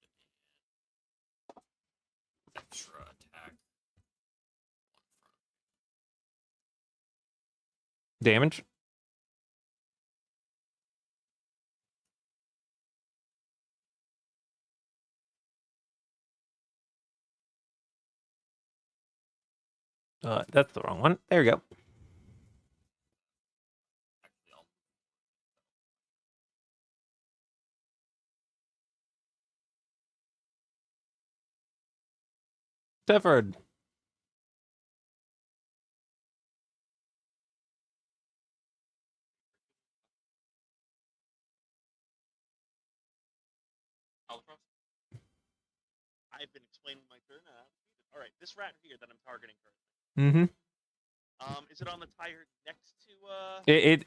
and extra attack one front. Damage. That's the wrong one. There you go. Actually, I'll Stefford. Albatross? I've been explaining my turn. All right, this rat here that I'm targeting currently. Mm-hmm. Is it on the tire next to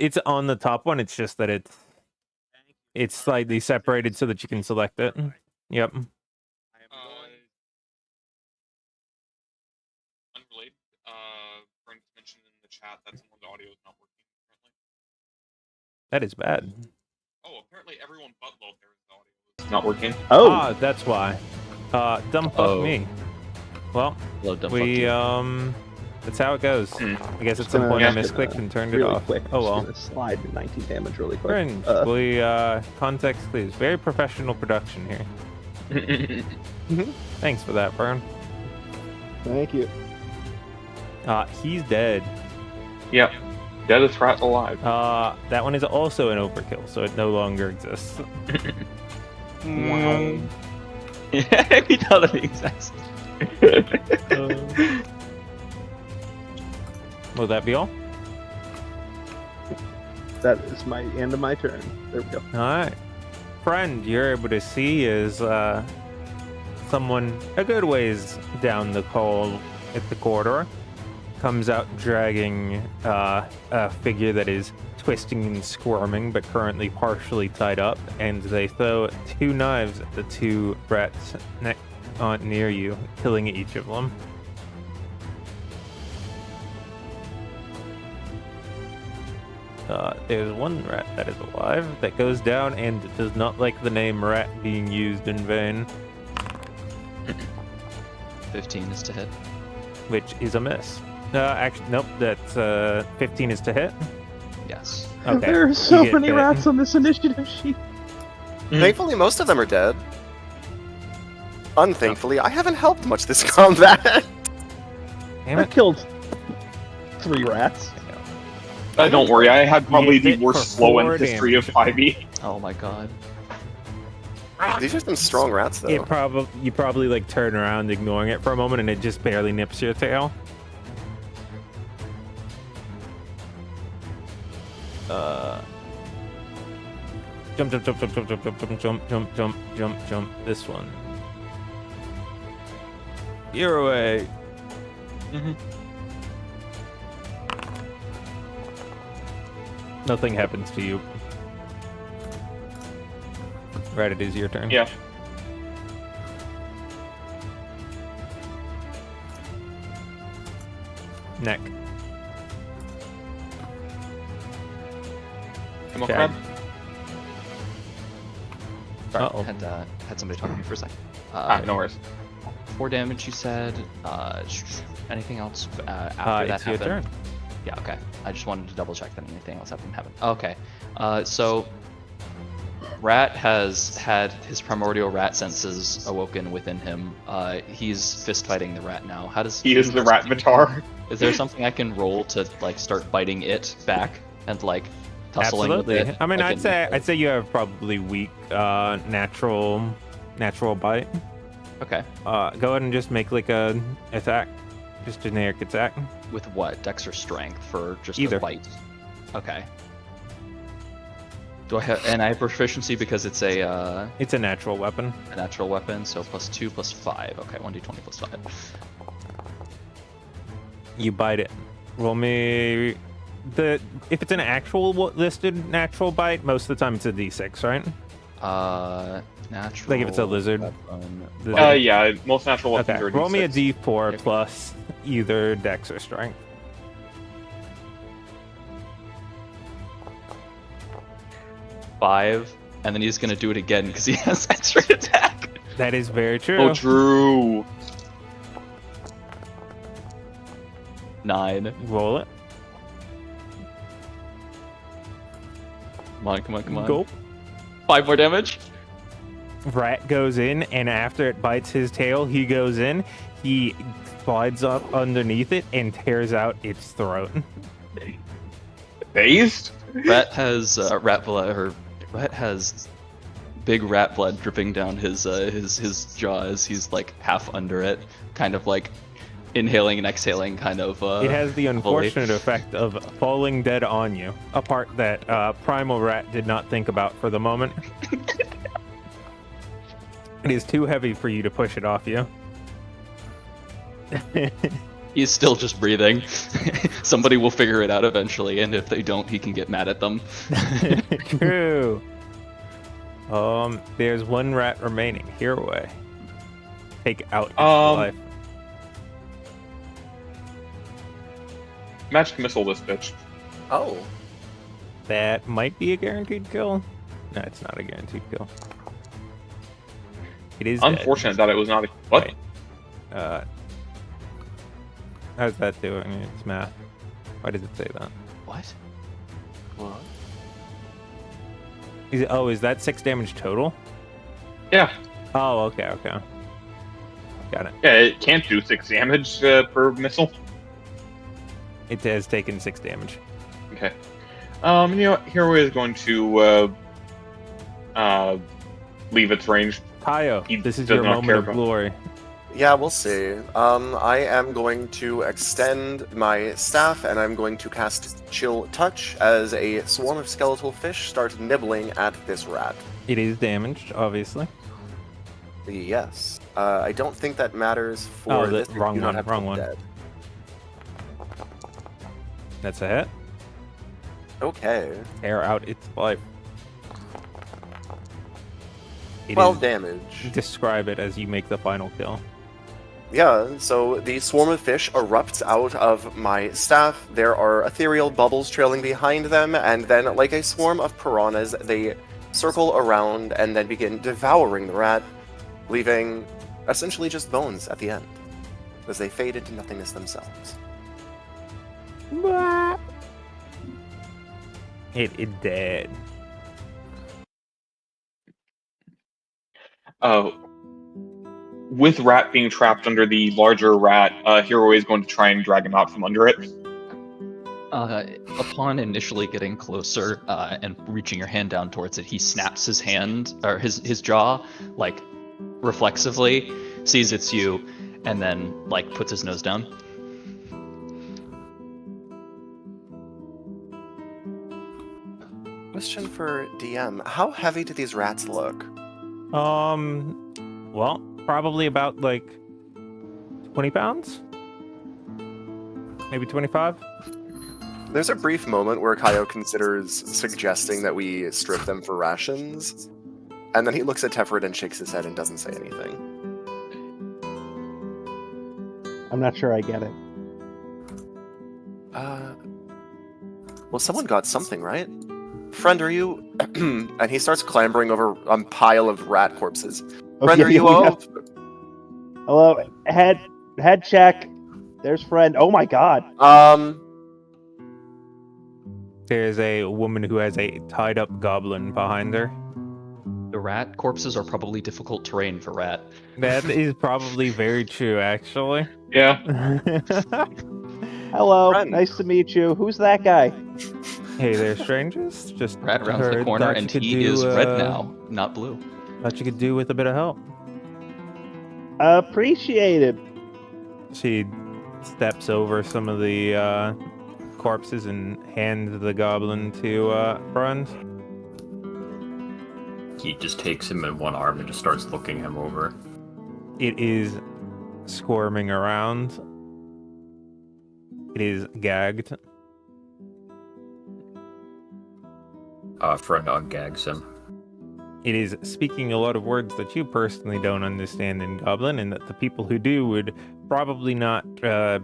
It's on the top one. It's just that it's Thank you. it's All right, slightly that's the separated same. so that you can select it. Alright, Yep. I am going. Unrelated. Brent mentioned in the chat that someone's audio is not working currently. That is bad. Oh, apparently everyone but Lothair's audio is not working. Ah, that's why. Dumb fuck Oh. me. Well, Hello, dumb we fuck that's how it goes. Hmm. I guess at Just some gonna- point I yeah. misclicked and turned it Really off. quick. Oh Just well. gonna slide to 19 damage really quick. Fringe. We context clues. Very professional production here. Thanks for that, Bern. Thank you. He's dead. Yep. Deadest rat alive. That one is also an overkill, so it no longer exists. Wow. Yeah, we totally exists. Will that be all? That is my end of my turn. There we go. Alright. Friend, you're able to see is someone a good ways down the hall at the corridor comes out dragging a figure that is twisting and squirming but currently partially tied up, and they throw 2 knives at the 2 rats near you, killing each of them. There's 1 rat that is alive that goes down and does not like the name rat being used in vain, 15 is to hit. which is a miss. Actually, nope, that's 15 is to hit. Yes. Okay. There are you so get many hit. rats on this initiative sheet. Thankfully, most of them are dead. Unthankfully, I haven't helped much this combat. Damn I it. killed 3 rats. Don't worry, I had probably You the hit for worst slow 4 in history of 5e. Oh my god. These are some strong rats, though. You probably like turn around ignoring it for a moment and it just barely nips your tail. Jump, jump, jump, jump, jump, jump, jump, jump, jump, jump, jump, jump, jump. This one. You're away. Nothing happens to you. Right, it is your turn. Yeah. Neck. Come on, Shag. crab. Sorry, Uh-oh. had somebody talking to me for a second. No worries. 4 damage, you said. Anything else after that It's your happened? turn. Yeah, okay. I just wanted to double check that anything else happened. Okay. So Rat has had his primordial rat senses awoken within him. He's fist fighting the rat now. How does He is the rat Vitar. Is there something I can roll to like start biting it back and like tussling Absolutely. with it? I mean, like I'd say you have probably weak natural bite. Okay. Go ahead and just make like a attack. Just generic attack. With what? Dex or strength for just Either. a bite? Okay. Do I have? And I have proficiency because it's a It's a natural weapon. natural weapon, so +2 +5. Okay, 1d20 +5. You bite it. Roll me if it's an actual listed natural bite, most of the time it's a d6, right? Natural. Like if it's a lizard. weapon. Yeah, most natural weapons Okay. are Roll me a D6. d4 plus either dex or strength. 5, and then he's gonna do it again because he has extra attack. That is very true. Oh, true. 9. Roll it. Come on. Go. 5 more damage. Rat goes in, and after it bites his tail, he goes in. He slides up underneath it and tears out its throat. Dazed? Rat has rat blood, or Rat has big rat blood dripping down his jaw as he's like half under it, kind of like inhaling and exhaling, kind of. It has the heavily. unfortunate effect of falling dead on you, a part that Primal Rat did not think about for the moment. It is too heavy for you to push it off you. He's still just breathing. Somebody will figure it out eventually, and if they don't, he can get mad at them. True. There's one rat remaining. Here away. Take out its life. Magic missile this bitch. Oh, That might be a guaranteed kill. No, it's not a guaranteed kill. It is dead. Unfortunate that it was not a. What? Right. How's that doing? It's math. Why does it say that? What? what? Is that 6 damage total? Yeah. Oh, okay. Got it. Yeah, it can't do 6 damage per missile. It has taken 6 damage. Okay. Hero is going to leave its range. Kaio, He this is does your not moment care of about- glory. Yeah, we'll see. I am going to extend my staff and I'm going to cast Chill Touch as a swarm of skeletal fish start nibbling at this rat. It is damaged, obviously. Yes. I don't think that matters for Oh, this. You wrong do not one, have to wrong be one. dead. That's a hit. Okay. Tear out its life. It 12 is- damage. Describe it as you make the final kill. Yeah, so the swarm of fish erupts out of my staff. There are ethereal bubbles trailing behind them, and then, like a swarm of piranhas, they circle around and then begin devouring the rat, leaving essentially just bones at the end, as they fade into nothingness themselves. It dead. With Rat being trapped under the larger rat, Hero is going to try and drag him out from under it. Upon initially getting closer and reaching your hand down towards it, he snaps his hand or his jaw like reflexively, sees it's you, and then like puts his nose down. Question for DM: how heavy do these rats look? Well, probably about like 20 pounds? Maybe 25? There's a brief moment where Kaio considers suggesting that we strip them for rations, and then he looks at Tefrid and shakes his head and doesn't say anything. I'm not sure I get it. Well, someone got something, right? Friend, are you... and he starts clambering over a pile of rat corpses. Friend, are you we all... have- Hello, head check. There's friend. Oh my god. There's a woman who has a tied up goblin behind her. The rat corpses are probably difficult terrain for rat. That is probably very true, actually. Yeah. Hello, Friend. nice to meet you. Who's that guy? Hey there, strangers. Just Rat rounds the heard, corner, thought you and could he do, is red now, not blue. Thought you could do with a bit of help. Appreciated. She steps over some of the corpses and hands the goblin to Franz. He just takes him in one arm and just starts looking him over. It is squirming around. It is gagged. Friend ungags him. It is speaking a lot of words that you personally don't understand in Goblin, and that the people who do would probably not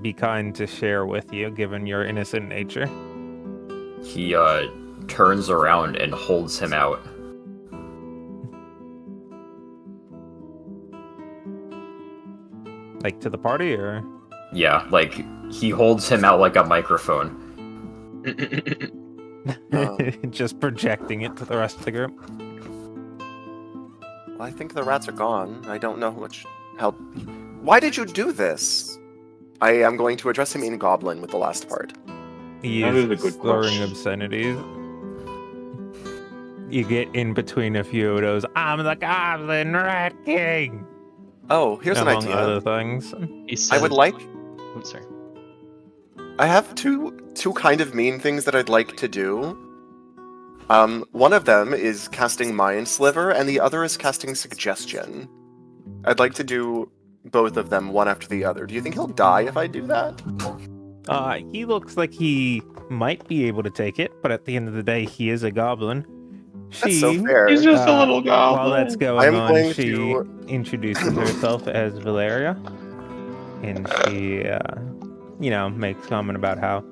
be kind to share with you, given your innocent nature. He turns around and holds him out. Like to the party, or? Yeah, like he holds him out like a microphone. Just projecting it to the rest of the group. Well, I think the rats are gone. I don't know much help. Why did you do this? I am going to address him in Goblin with the last part. He That is is a good slurring question. obscenities. You get in between a few of those, I'm the Goblin Rat King! Oh, here's an among idea. other things. He says, I would like. Oh, sorry. I have two kind of mean things that I'd like to do. One of them is casting Mind Sliver, and the other is casting Suggestion. I'd like to do both of them one after the other. Do you think he'll die if I do that? He looks like he might be able to take it, but at the end of the day, he is a goblin. That's so fair. He's just a little goblin. While that's I going am on, going she to- introduces herself as Valeria, and she, makes comment about how,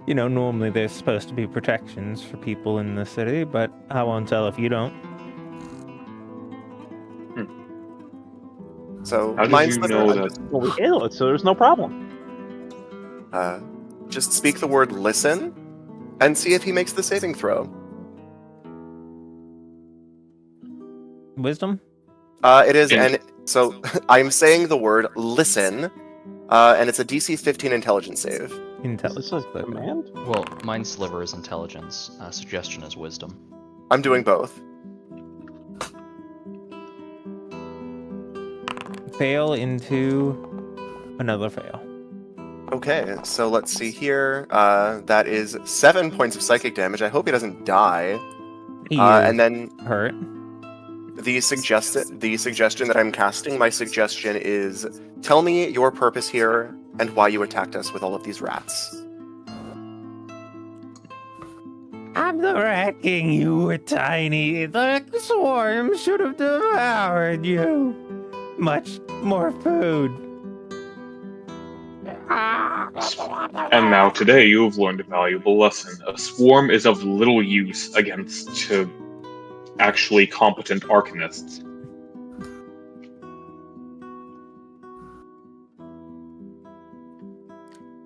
normally there's supposed to be protections for people in the city, but I won't tell if you don't. So, How did Mind you Sliver, know I'm that? just- Well, we handle it, so there's no problem. just speak the word listen, and see if he makes the saving throw. Wisdom? It is, In- and so I'm saying the word listen, and it's a DC 15 intelligence save. Is this a Intelligence. okay. command? Well, Mind Sliver is intelligence. Suggestion is wisdom. I'm doing both. Fail into another fail. Okay, so let's see here. That is 7 points of psychic damage. I hope he doesn't die. He And is then hurt. the suggestion that I'm casting, my suggestion is, tell me your purpose here and why you attacked us with all of these rats. I'm the Rat King, you were tiny. The swarm should have devoured you. Much more food. And now today you have learned a valuable lesson. A swarm is of little use against actually competent arcanists.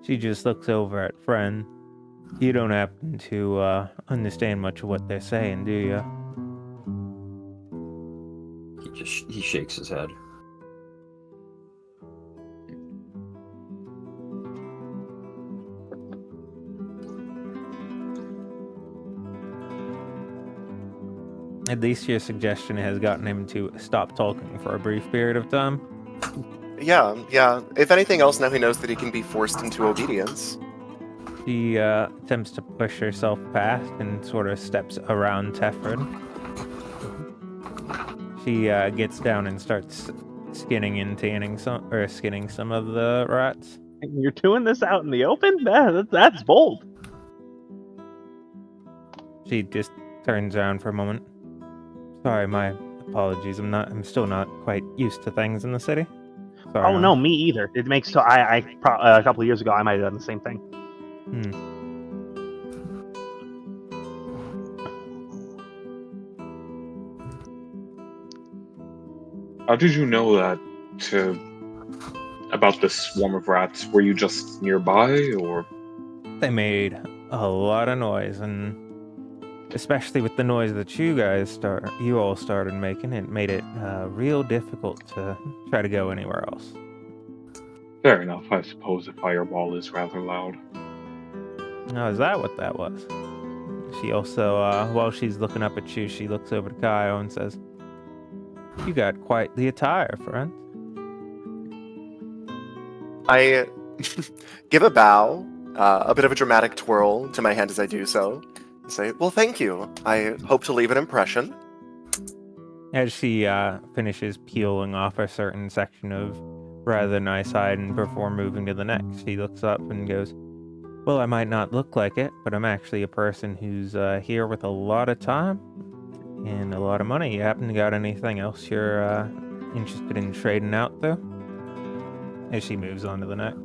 She just looks over at Friend. You don't happen to understand much of what they're saying, do you? He shakes his head. At least your suggestion has gotten him to stop talking for a brief period of time. Yeah. If anything else, now he knows that he can be forced into obedience. She attempts to push herself past and sort of steps around Tefford. She gets down and starts skinning some of the rats. You're doing this out in the open? That's bold. She just turns around for a moment. Sorry, my apologies. I'm still not quite used to things in the city. Sorry, Oh ma'am. no, me either. It makes so. A couple of years ago, I might have done the same thing. How did you know that about this swarm of rats? Were you just nearby, or? They made a lot of noise, and especially with the noise that you all started making, it made it real difficult to try to go anywhere else. Fair enough, I suppose a fireball is rather loud. Oh, is that what that was? She also, while she's looking up at you, she looks over to Kaio and says, "You got quite the attire, friend." I give a bow, a bit of a dramatic twirl to my hand as I do so, and say, "Well, thank you. I hope to leave an impression." As she finishes peeling off a certain section of rather nice hide and before moving to the next, she looks up and goes, "Well, I might not look like it, but I'm actually a person who's here with a lot of time and a lot of money. You happen to got anything else you're interested in trading out, though?" As she moves on to the next.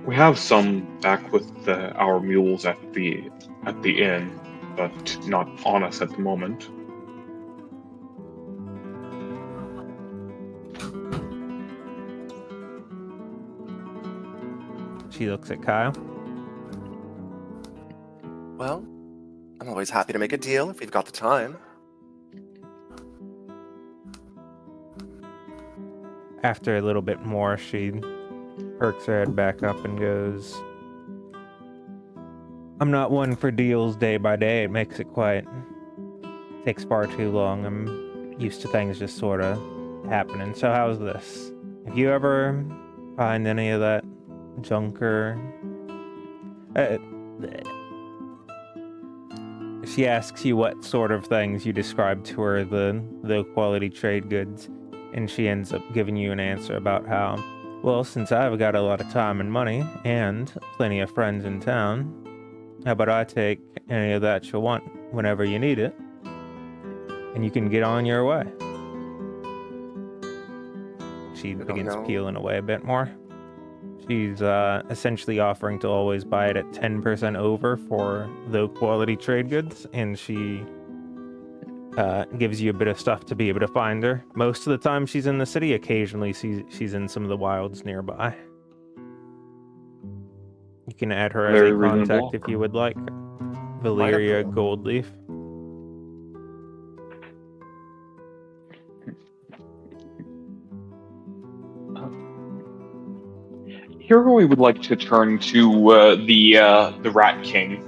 We have some back with our mules at the inn, but not on us at the moment. She looks at Kyle. Well, I'm always happy to make a deal if you've got the time. After a little bit more, she perks her head back up and goes, "I'm not one for deals day by day. It makes it takes far too long. I'm used to things just sort of happening. So how's this? If you ever find any of that junk or..." She asks you what sort of things you describe to her, the low quality trade goods, and she ends up giving you an answer about how, well, since I've got a lot of time and money and plenty of friends in town, how about I take any of that you want whenever you need it, and you can get on your way. She begins know. peeling away a bit more. She's essentially offering to always buy it at 10% over for low quality trade goods, and she gives you a bit of stuff to be able to find her. Most of the time she's in the city, occasionally she's in some of the wilds nearby. You can add her as Very a contact reasonable. if you would like. Valeria Goldleaf. Here we would like to turn to the Rat King.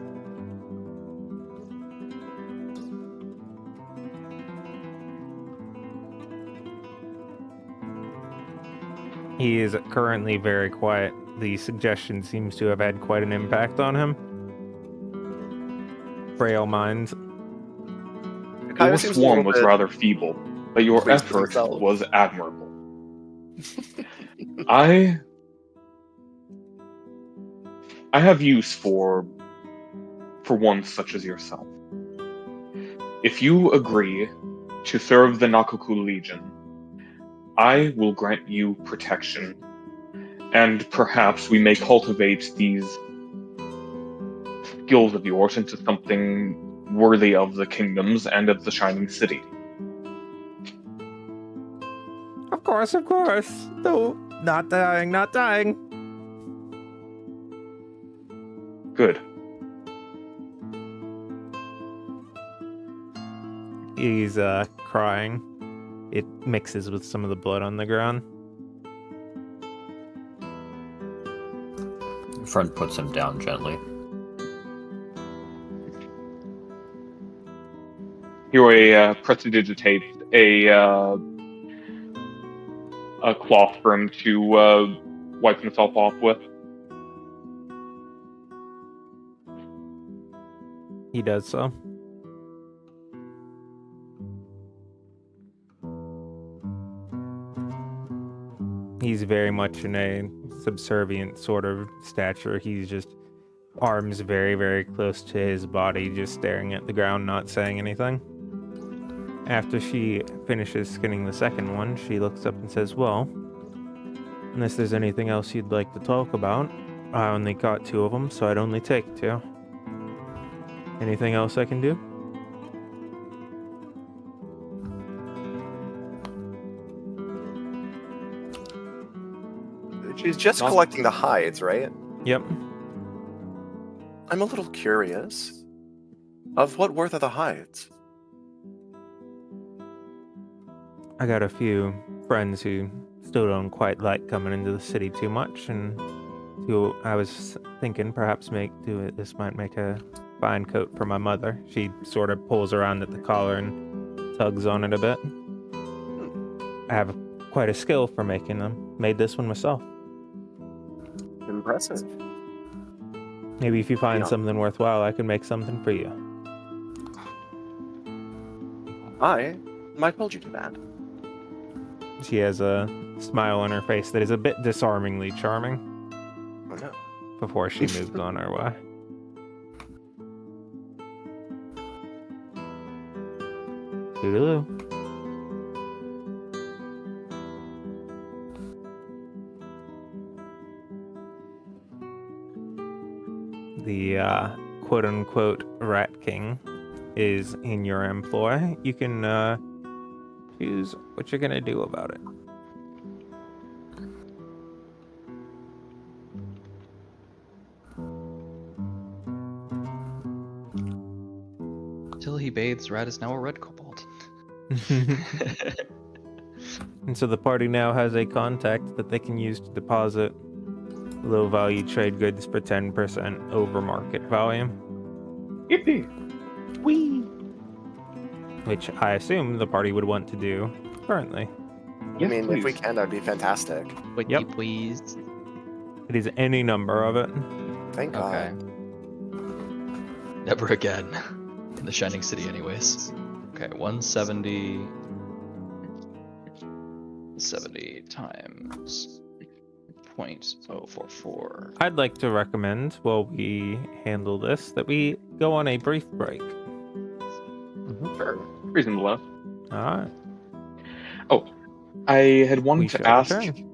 He is currently very quiet. The suggestion seems to have had quite an impact on him. Frail minds. Kyle Your seems a swarm little was bit rather feeble, but your pleased with effort himself. was admirable. I have use for one such as yourself. If you agree to serve the Nakaku Legion, I will grant you protection, and perhaps we may cultivate these skills of yours into something worthy of the kingdoms and of the Shining City. Of course. No, not dying. Good. He's crying. It mixes with some of the blood on the ground. Friend puts him down gently. He prestidigitates a cloth for him to wipe himself off with. He does so. He's very much in a subservient sort of stature. He's just arms very, very close to his body, just staring at the ground, not saying anything. After she finishes skinning the second one, she looks up and says, "Well, unless there's anything else you'd like to talk about, I only caught 2 of them, so I'd only take 2. Anything else I can do?" She's just Not- collecting the hides, right? Yep. I'm a little curious. Of what worth are the hides? I got a few friends who still don't quite like coming into the city too much, and who I was thinking perhaps this might make a fine coat for my mother. She sort of pulls around at the collar and tugs on it a bit. I have quite a skill for making them. Made this one myself. Impressive. Maybe if you find Yeah. something worthwhile, I can make something for you. I might hold you to that. She has a smile on her face that is a bit disarmingly charming Oh no. before she moves on her way. Toodaloo. The quote-unquote Rat King is in your employ. You can choose what you're gonna do about it. Till he bathes, Rat is now a red kobold. And so the party now has a contact that they can use to deposit low-value trade goods for 10% over market value, Yippee! Whee! which I assume the party would want to do currently. Yes, I mean, please. if we can, that'd be fantastic. Wiki, Yep. please. It is any number of it. Thank God. Okay. Never again. In the Shining City, anyways. Okay, 170. 70 times 0.044. I'd like to recommend, while we handle this, that we go on a brief break. Sure. Reasonable enough. Alright, Oh, I had we wanted to shall ask. return.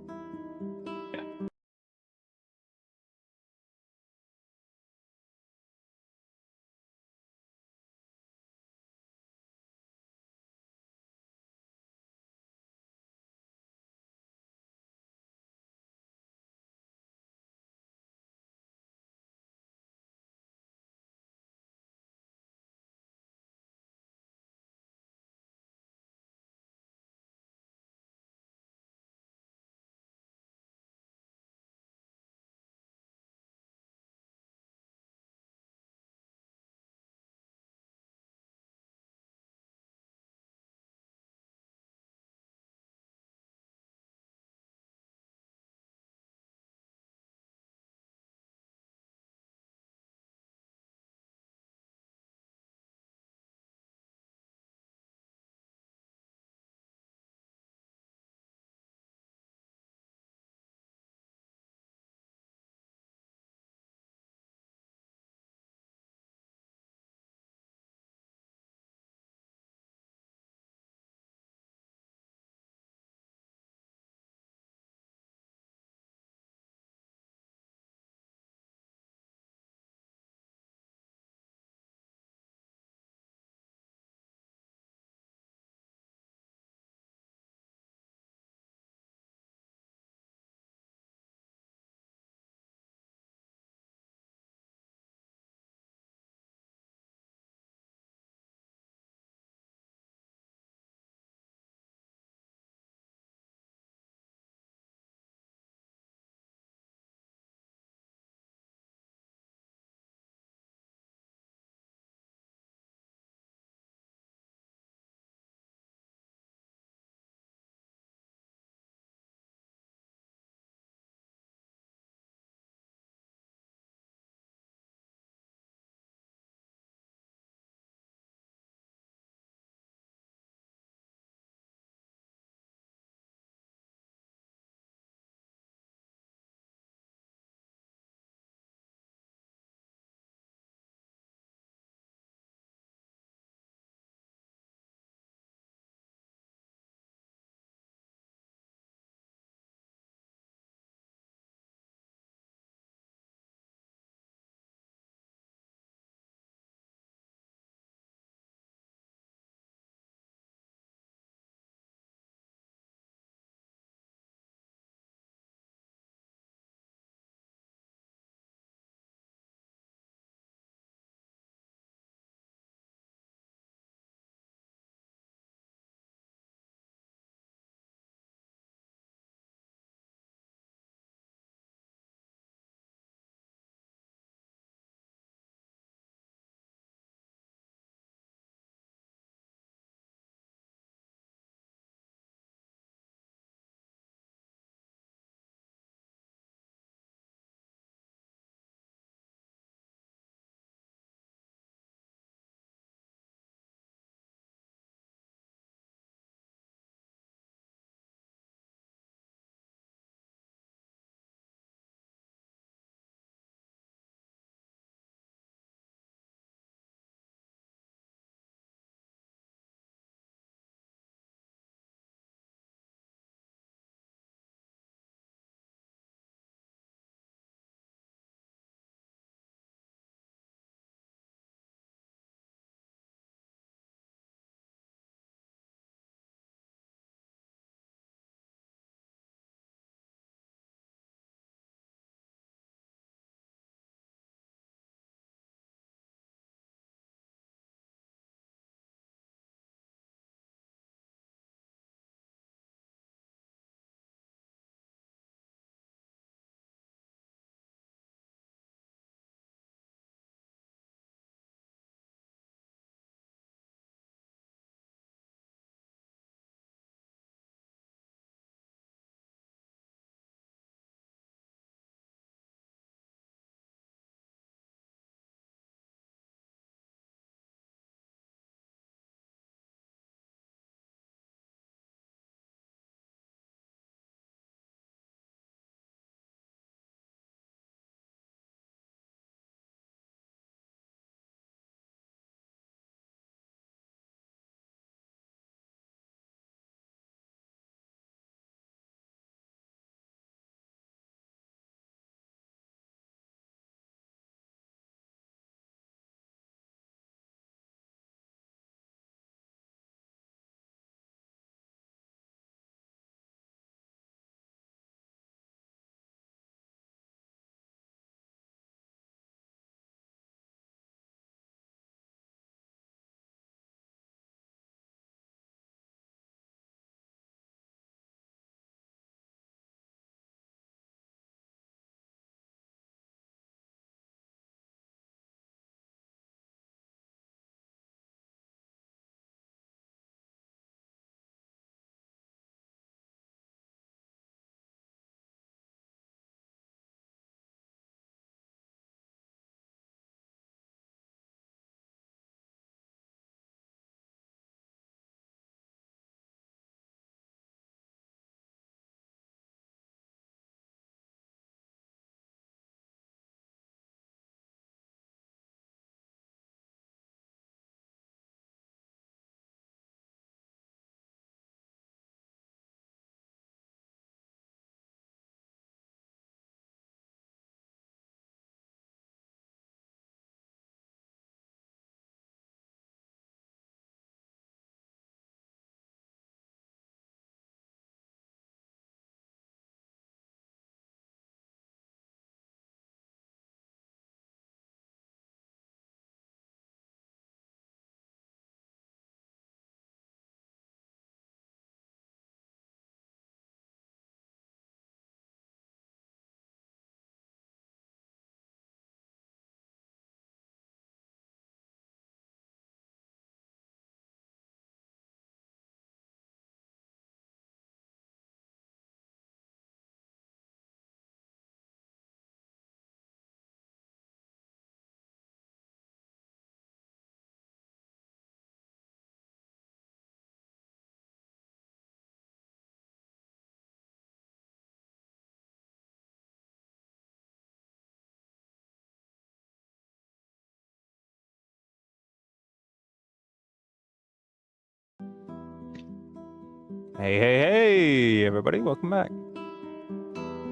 Hey, hey, hey, everybody, welcome back.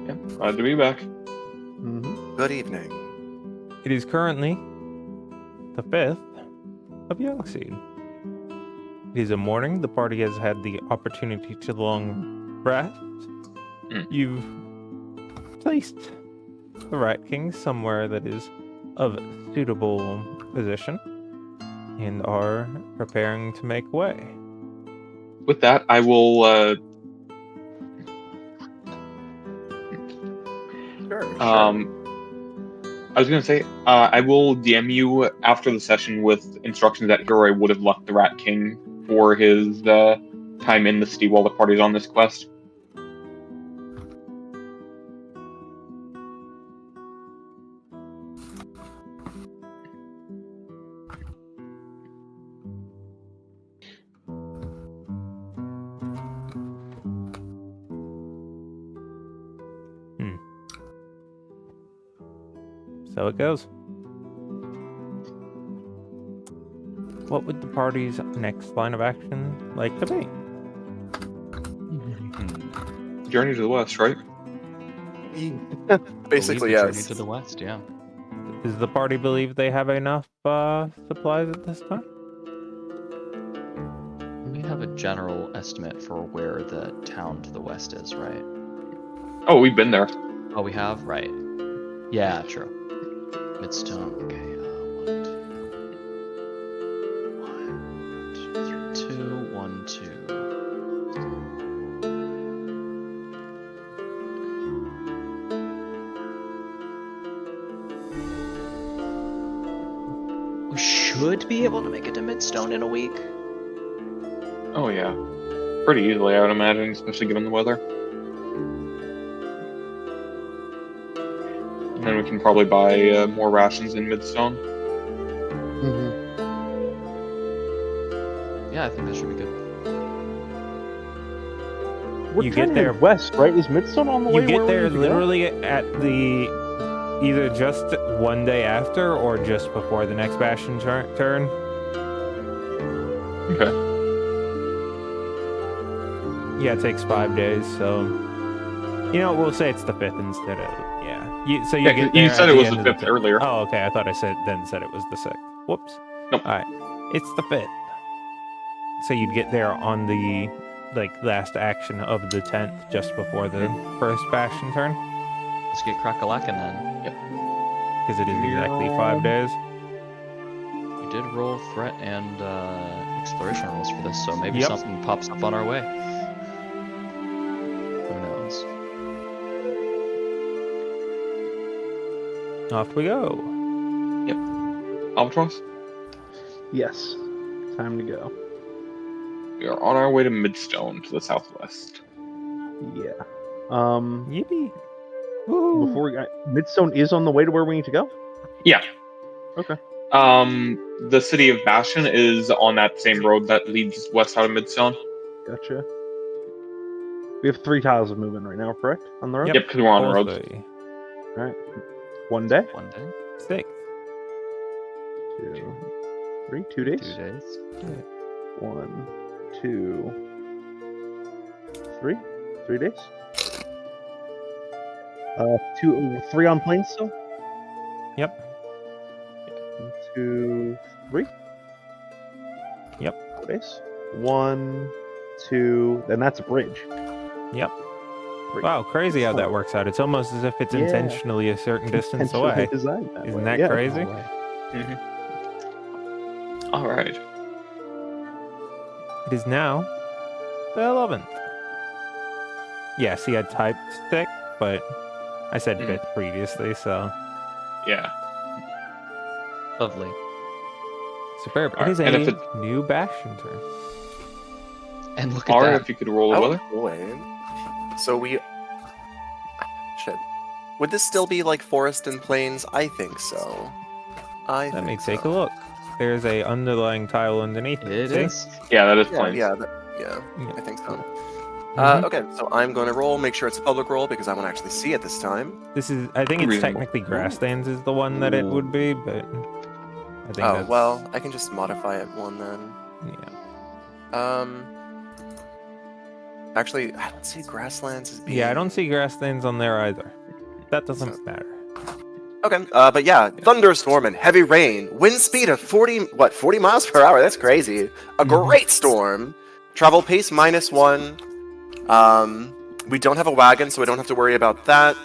Yeah, glad to be back. Mm-hmm. Good evening. It is currently the 5th of Young Seed. It is a morning. The party has had the opportunity to long rest. You've placed the Rat King somewhere that is of suitable position and are preparing to make way. With that, I will. Sure. I was gonna say, I will DM you after the session with instructions that Hiroi would have left the Rat King for his time in the city while the party's on this quest. So it goes. What would the party's next line of action like to be? Journey to the West, right? Basically, Lead the journey yes. to the west, yeah. Does the party believe they have enough supplies at this time? We have a general estimate for where the town to the west is, right? Oh, we've been there. Oh, we have? Right. Yeah, true. Midstone, okay, 1, 2, 3, 2, 1, 2. We should be able to make it to Midstone in a week. Oh yeah, pretty easily, I would imagine, especially given the weather. And then we can probably buy more rations in Midstone. Mm-hmm. Yeah, I think that should be good. We're You trying get to there- head west, right? Is Midstone on the way? You get where we there need to go? literally at the either just one day after or just before the next Bastion turn. Okay. Yeah, it takes 5 days, so you know we'll say it's the 5th instead of so you Yeah, get 'cause there you at said it the was end the of 5th 5th. earlier. Oh, okay. I thought I said it was the 6th. Whoops. Nope. All right, it's the 5th. So you'd get there on the last action of the 10th, just before the first Bastion turn, Let's get crack-a-lackin' then. because it is exactly 5 days. We did roll threat and exploration rolls for this, so maybe Yep. something pops up on our way. Who knows? Off we go. Albatross, Yes. Time to go. we are on our way to Midstone to the southwest. Yeah. Yippee! Woo! Before we got Midstone is on the way to where we need to go. Yeah. Okay. The city of Bastion is on that same road that leads west out of Midstone. Gotcha. We have 3 tiles of movement right now, correct? On the road. Yep, because we're on roads. Fourthly. All right. One day. One day, 6th. 2, 3. 2 days. 2 days. 1, 2, 3. 3 days. 3 on planes still. Yep. 1, 2, 3. Yep. 4 days. 1, 2. Then that's a bridge. Yep. 3. Wow, crazy how that works out. It's almost as if it's Yeah. intentionally a certain distance Intentionally away. designed that Isn't way. that Yeah. crazy? All right. It is now the 11th. Yes, he had typed 6th, but I said 5th previously, so Yeah. Lovely. superb. All It is right, and if a new Bastion turn. And look at All right, that. if you could roll the Oh weather. boy. So we. Shit. Would this still be like forest and plains? I think so. Let me take a look. There's a underlying tile underneath it. It see? is. Yeah, that is Yeah, plains. yeah, Yeah. I think so. Mhm. Okay, so I'm going to roll. Make sure it's a public roll because I want to actually see it this time. This is, I think it's Reasonable. technically Grasslands is the one that it would be, but I think Oh that's... well, I can just modify it one then. Yeah. Actually, I don't see grasslands as being... Yeah, I don't see grasslands on there either. That doesn't matter. Okay, but yeah, thunderstorm and heavy rain, wind speed of 40 miles per hour. That's crazy. A great storm. Travel pace -1. We don't have a wagon, so we don't have to worry about that.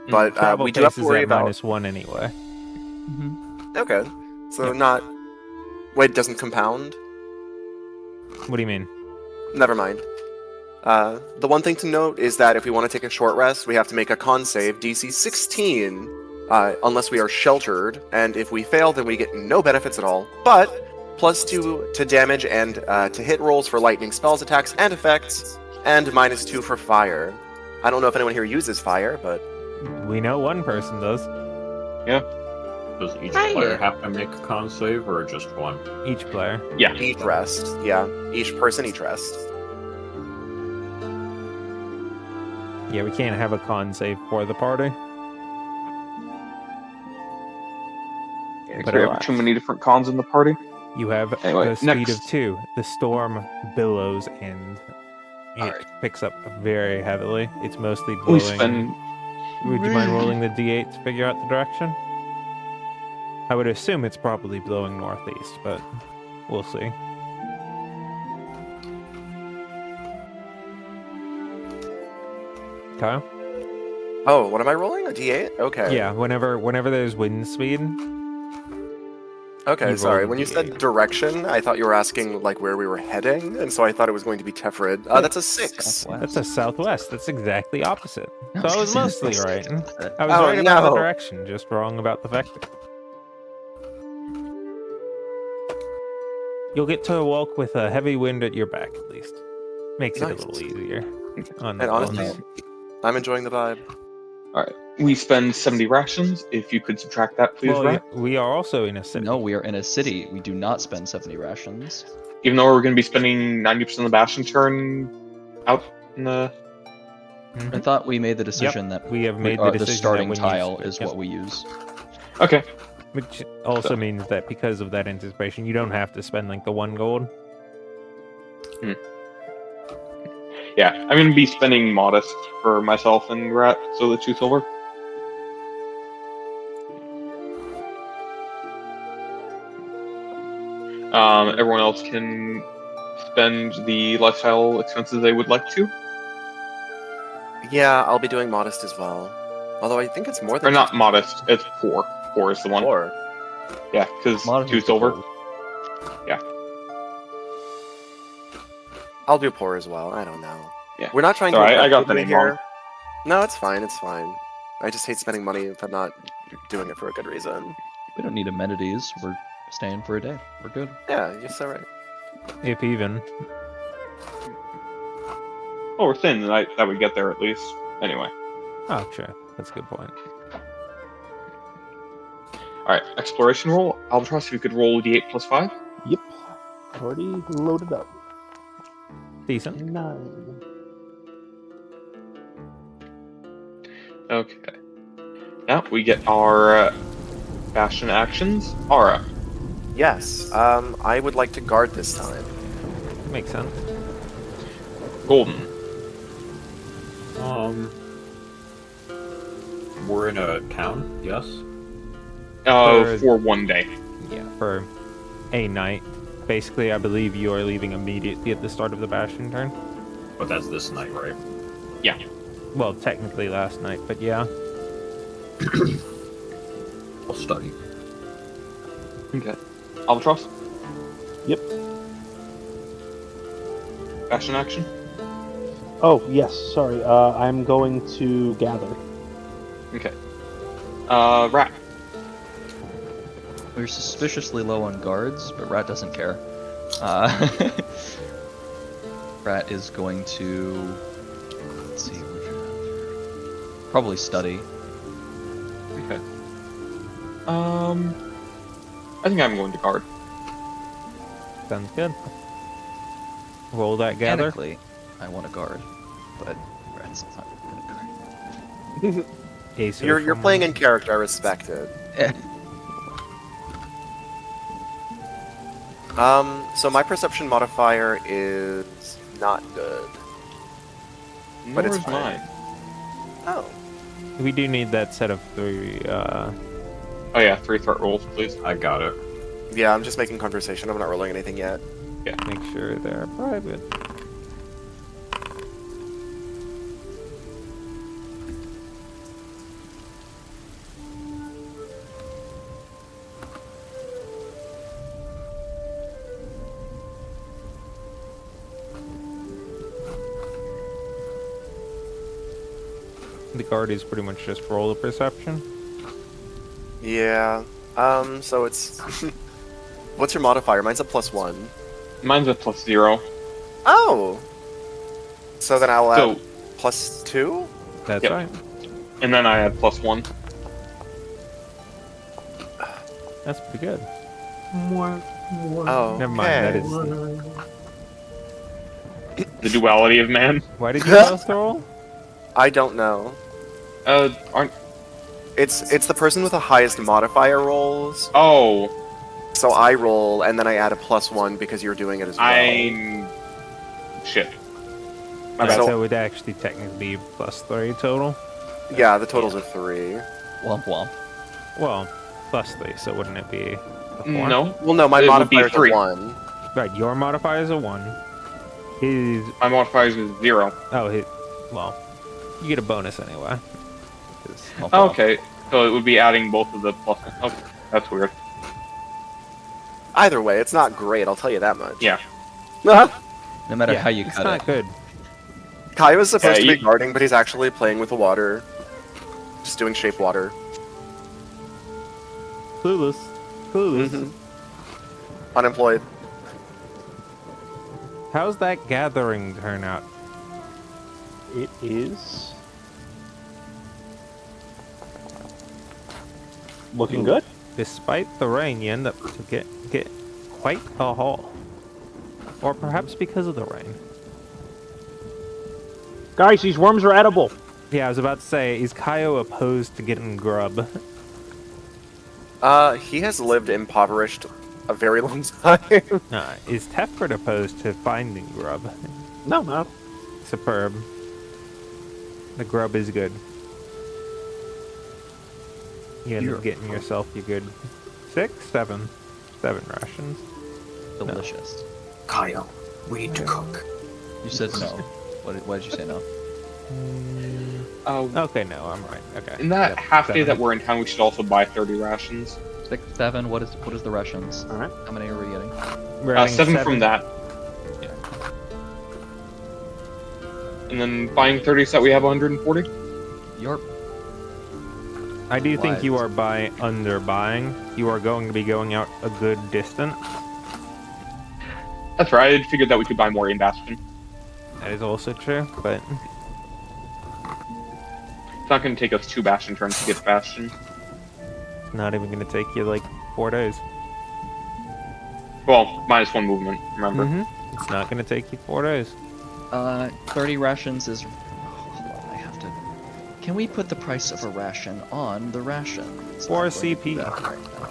But Travel we do have pace to is worry at about. -1 anyway. Okay, so Yep. not. Wait, it doesn't compound. What do you mean? Never mind. The one thing to note is that if we want to take a short rest, we have to make a con save DC 16, unless we are sheltered, and if we fail, then we get no benefits at all. But +2 to damage and to hit rolls for lightning spells, attacks, and effects, and -2 for fire. I don't know if anyone here uses fire, but We know one person does. Does each player have to make a con save, or just one? Each player. Yeah. each rest. Yeah, each person, each rest. Yeah, we can't have a con save for the party. But we have alas, too many different cons in the party. you have Anyway, the speed next. of 2. The storm billows and it Alright. picks up very heavily. It's mostly blowing. We spend. Would you mind rolling the d8 to figure out the direction? I would assume it's probably blowing northeast, but we'll see. Okay. Oh, what am I rolling? A D8? Okay. Yeah, whenever there's wind speed. Okay, You sorry. rolled When you D8. said direction, I thought you were asking like where we were heading, and so I thought it was going to be Tefrid. That's a 6. That's a southwest. That's exactly opposite. So I was gonna mostly say right. that. I was Oh, right about the no. direction, just wrong about the vector. You'll get to walk with a heavy wind at your back, at least. Makes it a Nice. little easier. On the And honestly, bones. I'm enjoying the vibe. Alright. We spend 70 rations. If you could subtract that, please, Well, Rat. we are also in a city. No, we are in a city. We do not spend 70 rations. Even though we're going to be spending 90% of the Bastion turn out in the. Mhm. I thought we made the decision that We have made the the decision starting that when you- tile is Yep. what we use. Okay. Which also means that because of that anticipation, you don't have to spend like the 1 gold. Yeah, I'm going to be spending modest for myself and Rat, so the 2 silver. Everyone else can spend the lifestyle expenses they would like to. Yeah, I'll be doing modest as well. Although I think it's more than Or not modest, it's poor. Poor is the one. 4. Yeah, because Modest 2 is the silver. gold. I'll do poor as well. I don't know. Yeah. We're not trying to. Sorry, I got affect the you name here. wrong. No, it's fine. It's fine. I just hate spending money if I'm not doing it for a good reason. We don't need amenities. We're staying for a day. We're good. Yeah, you're so right. If even. Oh, we're thin, that would get there at least. Anyway. Oh, sure. That's a good point. Alright, exploration roll. Albatross, if you could roll d8 plus 5. Yep. Already loaded up. Decent. 9. Okay. Now we get our Bastion actions. Aura. Yes. I would like to guard this time. Makes sense. Golden. We're in a town, yes? For 1 day. Yeah, for a night. Basically, I believe you are leaving immediately at the start of the Bastion turn. But that's this night, right? Yeah. Well, technically last night, but yeah. I'll study. Okay. Albatross? Yep. Bastion action? Oh, yes. Sorry. I'm going to gather. Okay. Rat. We're suspiciously low on guards, but Rat doesn't care. Rat is going to... Let's see, probably study. Okay. I think I'm going to guard. Sounds good. Roll that gather. Technically, I want to guard, but Rat's not going to guard. Ace You're playing in character. I respect it. So my perception modifier is not good. but it's Nor is fine. mine. Oh. We do need that set of 3. Oh yeah, 3 threat rolls, please. I got it. Yeah, I'm just making conversation. I'm not rolling anything yet. Make sure they're private. The guard is pretty much just roll of perception. Yeah. So it's... What's your modifier? Mine's a +1. Mine's a +0. Oh! So then I'll So, add +2? That's Yep. right. and then I add +1. That's pretty good. Oh, Never mind, that is... The duality of man. Why did you both roll? I don't know. Aren't... It's the person with the highest modifier rolls. Oh, So I roll, and then I add a +1 because you're doing it as well. I'm... Shit. My bad. So- So it would actually technically be +3 total. Yeah, the totals are 3. Womp womp. Well, +3, so wouldn't it be a 4? No, Well, no, my It would be modifier's a 3. 1. Right, your modifier is a 1. His... my modifier is 0. Oh, his... Well, you get a bonus anyway. 'Cause- Womp Oh, womp. okay, so it would be adding both of the plus... Okay, that's weird. Either way, it's not great, I'll tell you that much. Yeah. No matter Yeah, how you it's cut not it. good. Kai was supposed Yeah, to be you- guarding, but he's actually playing with the water. Just doing shape water. Clueless. Clueless. Mhm. Unemployed. How's that gathering turn out? It is looking good. Despite the rain, you end up to get quite a haul. Or perhaps because of the rain. Guys, these worms are edible. Yeah, I was about to say, is Kaio opposed to getting grub? He has lived impoverished a very long time. Is Tefred opposed to finding grub? No, no. Superb. The grub is good. You end up getting yourself your good 7 rations. Delicious. Kyle, we need to cook. You said no. Why did you say no? Oh, Okay, no, I'm right. Okay. in that Yep, half day 7. that we're in town, we should also buy 30 rations. 6, 7. What is the rations? All right. How many are we getting? We're adding 7 from that. Yeah. And then buying 30 so that we have 140? Your I do think you Wise. are under-buying. You are going to be going out a good distance. That's right, I figured that we could buy more in Bastion. That is also true, but It's not going to take us 2 Bastion turns to get to Bastion. it's not even going to take you like 4 days. Well, -1 movement, remember? It's not going to take you 4 days. 30 rations is. Hold on, I have to. Can we put the price of a ration on the rations? 4 I'm going to do CP. that right now.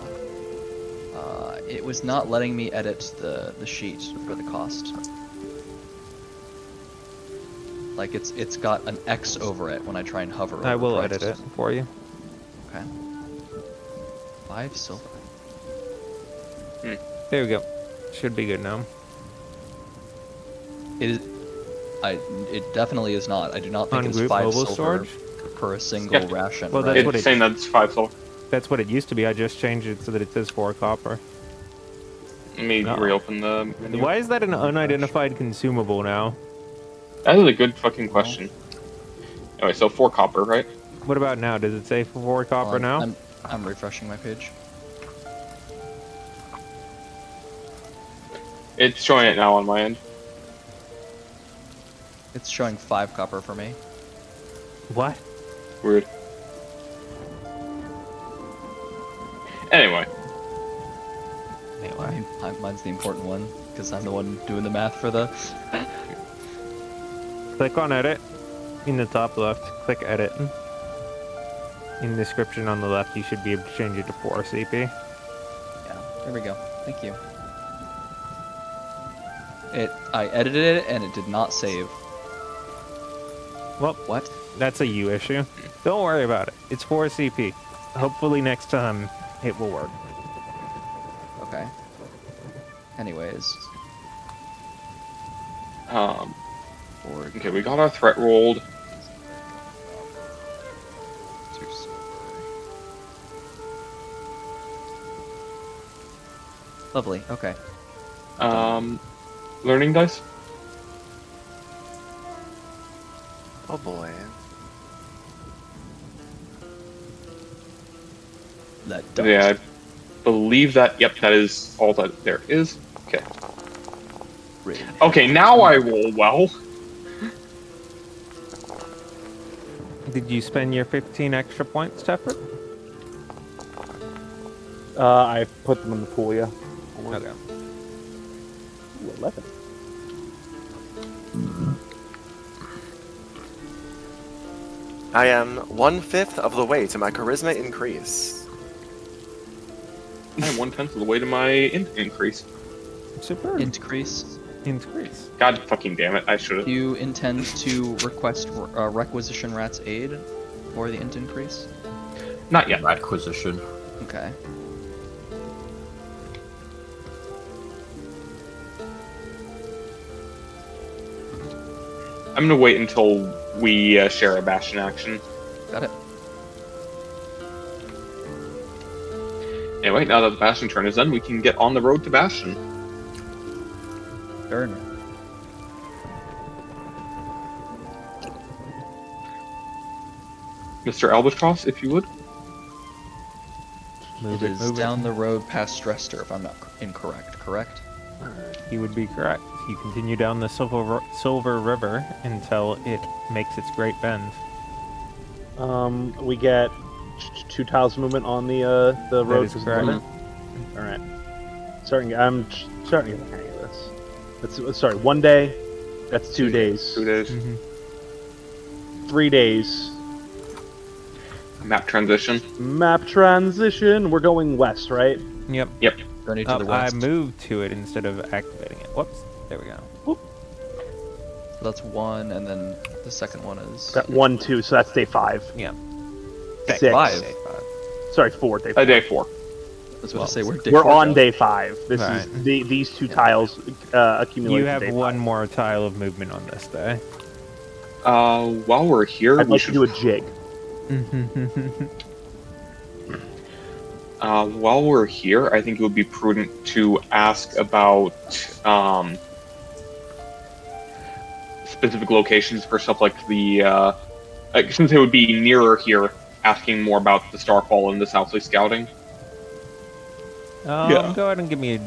It was not letting me edit the sheet for the cost. Like it's got an X over it when I try and hover over I will price. edit it for you. Okay. 5 silver. There we go. Should be good now. It is. It definitely is not. I do not think On it's group 5 mobile silver storage? per a single Yeah. ration. Well, right? that's what It's it- saying that's 5 silver. That's what it used to be. I just changed it so that it says 4 copper. Let me No. reopen the menu. Why is that an unidentified consumable now? That is a good fucking question. Anyway, so 4 copper, right? What about now? Does it say 4 copper Hold on, now? I'm refreshing my page. It's showing it now on my end. It's showing 5 copper for me. What? Weird. Anyway, Anyway. Mine's the important one because I'm the one doing the math for the. Click on edit. In the top left, click edit. In the description on the left, you should be able to change it to 4 CP. Yeah, there we go. Thank you. I edited it and it did not save. Well, What? that's a you issue. Don't worry about it. It's 4 CP. Hopefully next time it will work. Okay. Anyways. Okay, we got our threat rolled. Lovely. Okay. Learning dice. Oh boy. That Yeah, I believe that. Yep, that is all that there is. Okay. Really. Okay, now I roll well. Did you spend your 15 extra points, Tepper? I put them in the pool, yeah. Okay. Ooh, 11. I am 1/5 of the way to my charisma increase. I'm 1/10 of the way to my increase. Super. Increase. Increase. God fucking damn it! I should Do have. you intend to request requisition Rat's aid for the int increase? Not yet. Acquisition. Okay. I'm gonna wait until we share a Bastion action. Got it. Anyway, now that the Bastion turn is done, we can get on the road to Bastion. Fair enough. Mr. Albatross, if you would. Move It it, is move down the road past Strester, if I'm not incorrect, correct? You would be correct. You continue down the Silver River until it makes its great bend. We get 2 tiles of movement on the road. is correct. All right. I'm starting to get the hang of this. That's sorry. 1 day. That's 2 days. 2 days. Mm-hmm. 3 days. Map transition. Map transition. We're going west, right? Yep. Yep. Journey to the west. I moved to it instead of activating it. Whoops. There we go. Whoop. So that's 1, and then the second one is... That 1, 2. So that's day 5. Yeah. 6. Day 5. five. Sorry, 4. Day 4. Day 4. I was about to say, we're We're on day 5. This Right. is these 2 tiles accumulate. You to have day one 5. more tile of movement on this day. While we're here, I'd we like should. to do a jig. While we're here, I think it would be prudent to ask about specific locations for stuff like the. Since it would be nearer here, asking more about the Starfall and the Southly Scouting. Go ahead and give me a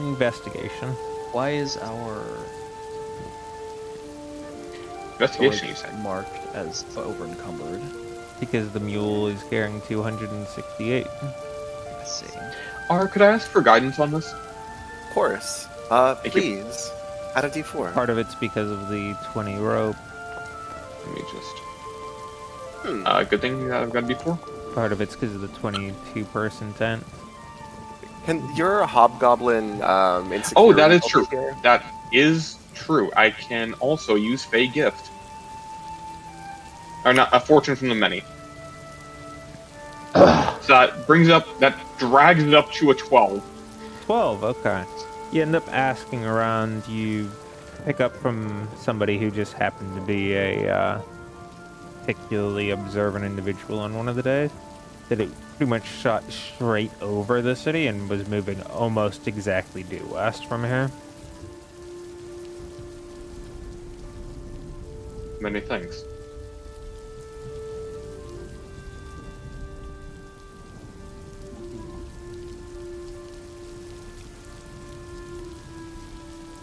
investigation. Why is our Investigation, you sword said. marked as over-encumbered? Because the mule is carrying 268. I see. Could I ask for guidance on this? Of course. you. Please. Add a d4. Part of it's because of the 20 rope. Let me just. Hmm. Good thing that I've got before. Part of it's because of the 22-person tent. Can your hobgoblin insecurity Oh, that is over true. here? That is true. I can also use Fey Gift. Or not, a fortune from the many. So that brings up, that drags it up to a 12. 12, okay. You end up asking around, you pick up from somebody who just happened to be a particularly observant individual on one of the days, that it pretty much shot straight over the city and was moving almost exactly due west from here. Many thanks.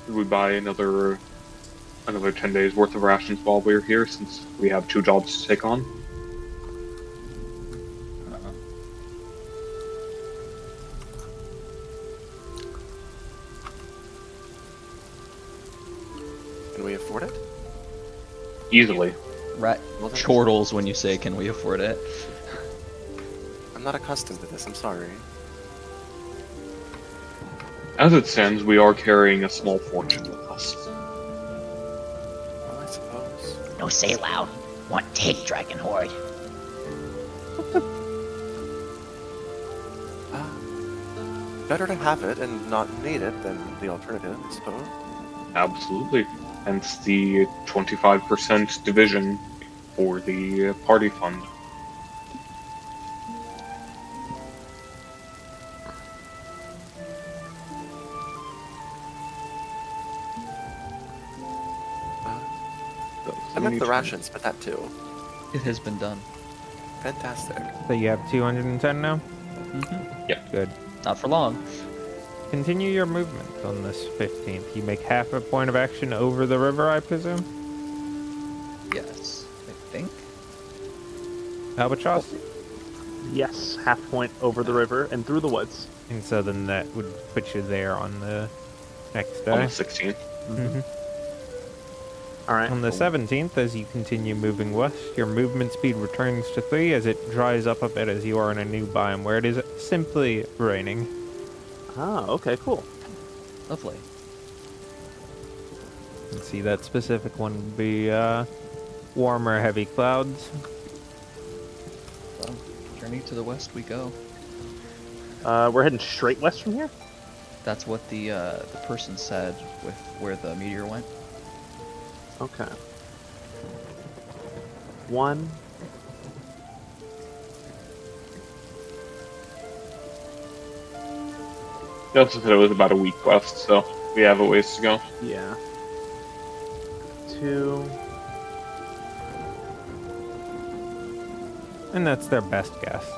Should we buy another 10 days worth of rations while we're here, since we have 2 jobs to take on? Can we afford it? Easily. Rat Well, then- chortles when you say, can we afford it? I'm not accustomed to this. I'm sorry. As it stands, we are carrying a small fortune with us. No, say loud. Want take, Dragon Horde. Better to have it and not need it than the alternative, I suppose. Absolutely. Hence the 25% division for the party fund. I meant the rations, but that too. It has been done. Fantastic. So you have 210 now? Mm-hmm. Good. Not for long. Continue your movement on this 15th. You make half a point of action over the river, I presume? Yes, I think. Albatross? Yes, half point over the river and through the woods. And so then that would put you there on the next On day. the 16th. Mm-hmm. All right. On the 17th, as you continue moving west, your movement speed returns to 3 as it dries up a bit as you are in a new biome where it is simply raining. Oh, okay, cool. Lovely. You can see that specific one would be warmer, heavy clouds. Well, journey to the west we go. We're heading straight west from here? That's what the person said with where the meteor went. Okay. 1. They also said it was about a week left, so we have a ways to go. Yeah. 2. And that's their best guess.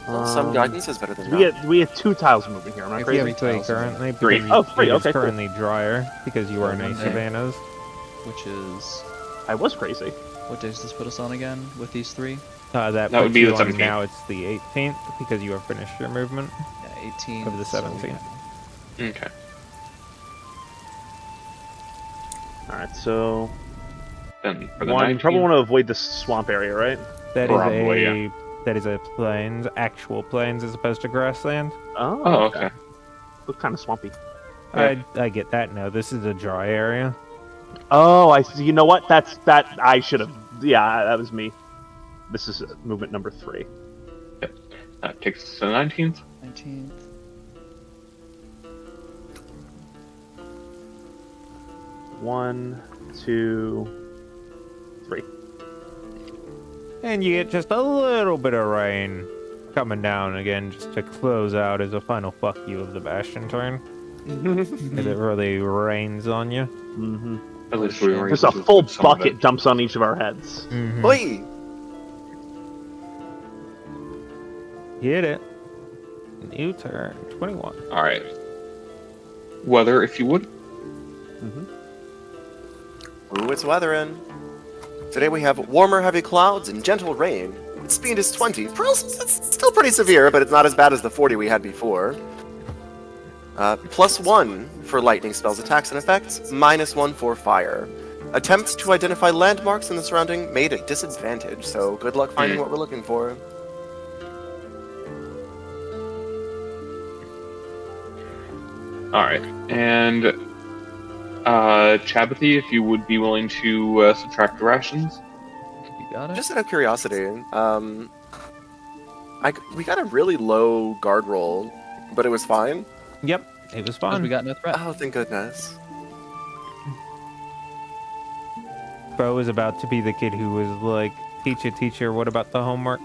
Well, some guidance is better than We none. have 2 tiles moving here. Am I If You crazy? have 3 tiles, currently. Three. because Oh, three, it is okay, cool. currently drier because you are in One a day. savannas. Which is I was crazy. what day does this put us on again with these 3? That would puts be you the on 17th. now. It's the 18th because you have finished your movement. Yeah, 18 Of the 17th. Okay. All right, so Then for the 1. 19th, Probably want to avoid the swamp area, right? That is Probably, that is a plains, actual plains as opposed to grassland. Oh, okay. Look kind of swampy. Yeah. I get that now. This is a dry area. Oh, I see. You know what? That I should have. Yeah, that was me. This is movement number 3. That takes us to the 19th. 19th. 1, 2, 3. And you get just a little bit of rain coming down again just to close out as a final fuck you of the Bastion turn. Because it really rains on you. Mm-hmm. At least we were Just a able to full put some of bucket it. dumps on each of our heads. Mm-hmm. Oi! Hit it. New turn. 21. Alright. Weather, if you would. Ooh, it's weathering. Today we have warmer, heavy clouds and gentle rain. Speed is 20. It's still pretty severe, but it's not as bad as the 40 we had before. +1 for lightning spells, attacks, and effects. -1 for fire. Attempts to identify landmarks in the surrounding made at disadvantage, so good luck finding what we're looking for. Alright. And Chabothy, if you would be willing to subtract the rations. You got it? Just out of curiosity, we got a really low guard roll, but it was fine. Yep. It was Because fun. we got no threat. Oh, thank goodness. Bo was about to be the kid who was like, teacher, what about the homework?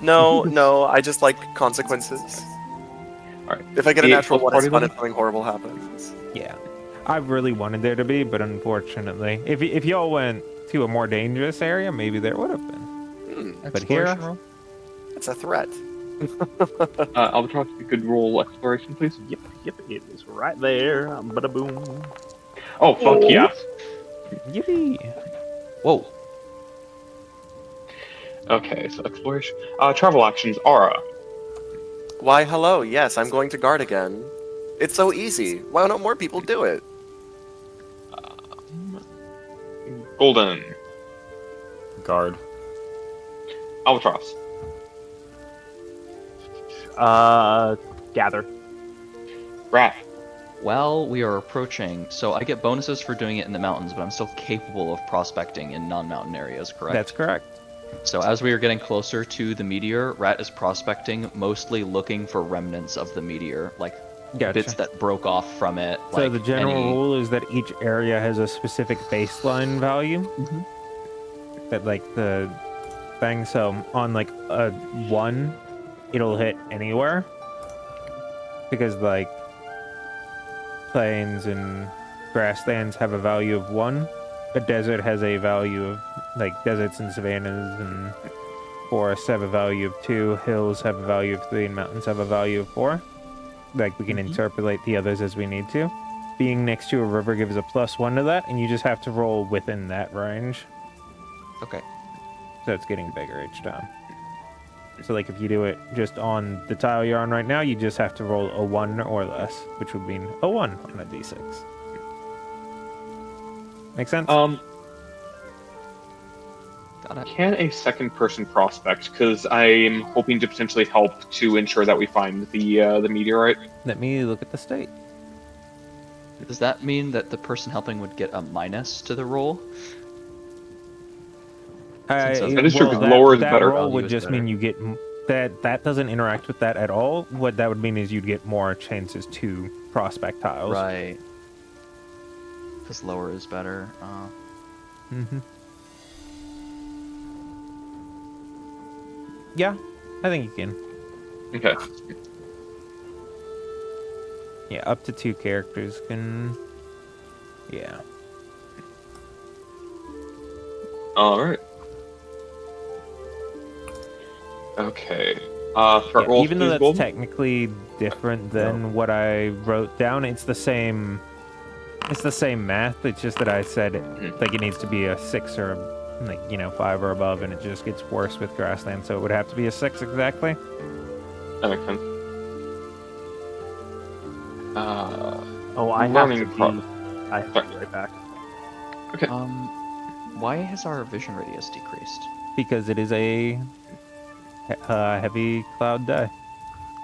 No, no, I just like consequences. Alright. If I get a The natural one, party it's fun leader? if something horrible happens. Yeah. I really wanted there to be, but unfortunately, if y'all went to a more dangerous area, maybe there would have been. But here, Exploration roll? It's a threat. Albatross, if you could roll exploration, please. Yep, it is right there. Bada boom. Oh, fuck yes. yippee. Whoa. Okay, so exploration. Travel actions, Aura. Why, hello, yes, I'm going to guard again. It's so easy. Why don't more people do it? Golden. Guard. Albatross. Gather. Rat. while we are approaching, so I get bonuses for doing it in the mountains, but I'm still capable of prospecting in non-mountain areas, correct? That's correct. So as we are getting closer to the meteor, Rat is prospecting, mostly looking for remnants of the meteor, like Gotcha. bits that broke off from it. So Like the general any... rule is that each area has a specific baseline value. Mhm. That like the thing. So on like a 1, it'll hit anywhere because like plains and grasslands have a value of 1. A desert has a value of like deserts and savannas and forests have a value of 2. Hills have a value of 3, and mountains have a value of 4. Like we can interpolate the others as we need to. Being next to a river gives a +1 to that, and you just have to roll within that range. Okay. So it's getting bigger each time. So like if you do it just on the tile you're on right now, you just have to roll a 1 or less, which would mean a 1 on a d6. Make sense? Got it. Can a second person prospect? Because I'm hoping to potentially help to ensure that we find the meteorite. Let me look at the state. Does that mean that the person helping would get a minus to the roll? Since That is true, well, 'cause lower is that better. roll Value would is just mean better. you get that doesn't interact with that at all. What that would mean is you'd get more chances to prospect tiles. Right. Because lower is better. Mm-hmm. Yeah, I think you can. Okay. Yeah, up to 2 characters can. Yeah. All right. Okay. Start Yeah, roll, even though please, that's Golden. technically different than what I wrote down, it's the same. It's the same math. It's just that I said like it needs to be a 6 or like 5 or above, and it just gets worse with grassland. So it would have to be a 6 exactly. That makes sense. Oh, I have learning to pro- be. I have to be right back. Why has our vision radius decreased? Because it is a heavy cloud day.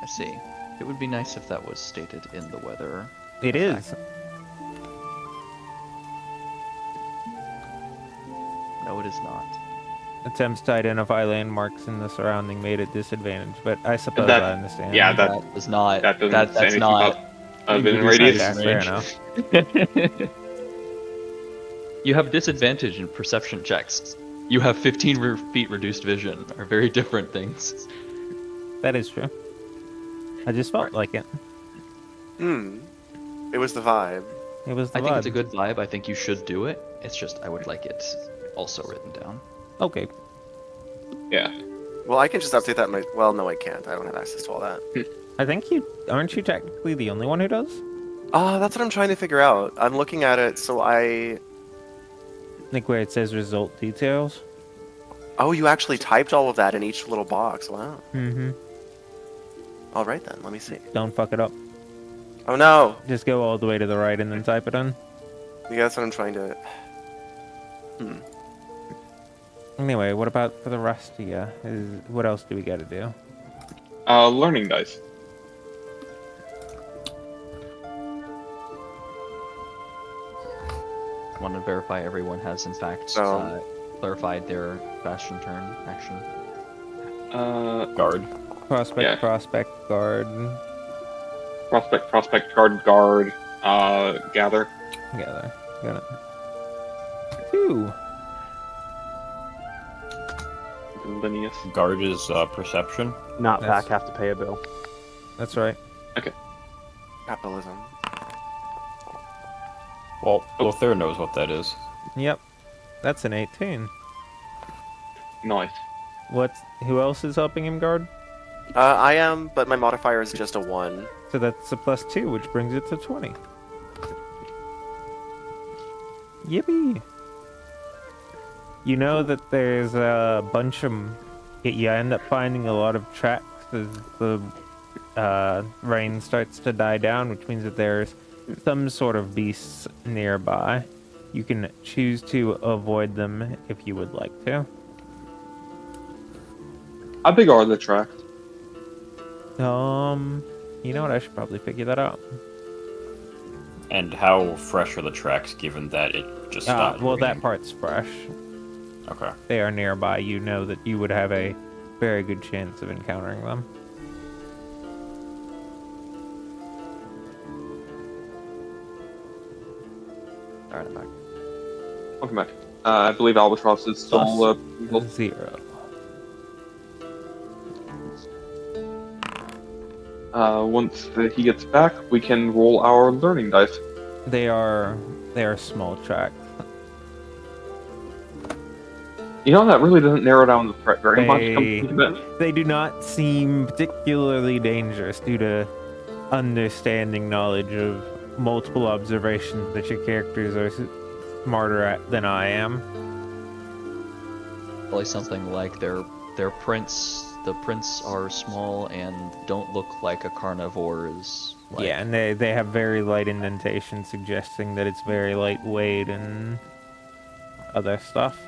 I see. It would be nice if that was stated in the weather. It effect. is. No, it is not. Attempts to identify landmarks in the surrounding made it disadvantaged, but I suppose That- I understand. yeah, That does not. that doesn't That's say anything not. about vision reduced radius. vision Okay, fair range. enough. You have disadvantage in perception checks. You have 15 feet reduced vision. Are very different things. That is true. I just felt like it. It was the vibe. It was the I think vibe. it's a good vibe. I think you should do it. It's just I would like it also written down. Okay. Yeah. Well, I can just update that. Well, no, I can't. I don't have access to all that. I think aren't you technically the only one who does? That's what I'm trying to figure out. I'm looking at it, so Like where it says result details. Oh, you actually typed all of that in each little box. Wow. Mm-hmm. All right then. Let me see. Don't fuck it up. Oh no. Just go all the way to the right and then type it in. Yeah, that's what I'm trying to. Anyway, what about for the rest of you? What else do we got to do? Learning dice. Want to verify everyone has in fact clarified their fashion turn action. Guard. Prospect, Yeah. prospect, guard. Prospect, guard, gather. Gather. Got it. 2. Linnaeus. Guard is perception. Not That's- back. Have to pay a bill. That's right. Capitalism. Well, Lothair knows what that is. Yep. That's an 18. Nice. Who else is helping him guard? I am, but my modifier is just a 1. So that's a +2, which brings it to 20. Yippee! You know that there's a bunch of... You end up finding a lot of tracks as the rain starts to die down, which means that there's some sort of beasts nearby. You can choose to avoid them if you would like to. How big are the tracks? You know what? I should probably figure that out. And how fresh are the tracks, given that it just stopped? Well, that raining? part's fresh. Okay. They are nearby. You know that you would have a very good chance of encountering them. Alright, I'm back. Welcome back. I believe Albatross is still Plus 0. once he gets back, we can roll our learning dice. They are small tracks. You know, that really doesn't narrow down the threat very much. Come to think of it. They do not seem particularly dangerous due to understanding knowledge of multiple observations that your characters are smarter at than I am. Probably something like their prints. The prints are small and don't look like a carnivore's. Like, Yeah, and they have very light indentation, suggesting that it's very lightweight and other stuff.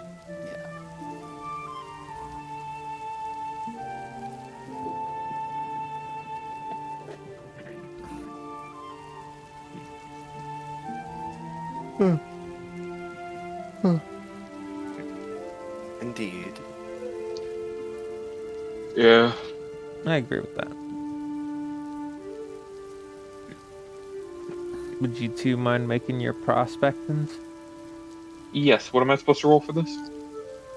Indeed. Yeah. I agree with that. Would you two mind making your prospectings? Yes. What am I supposed to roll for this?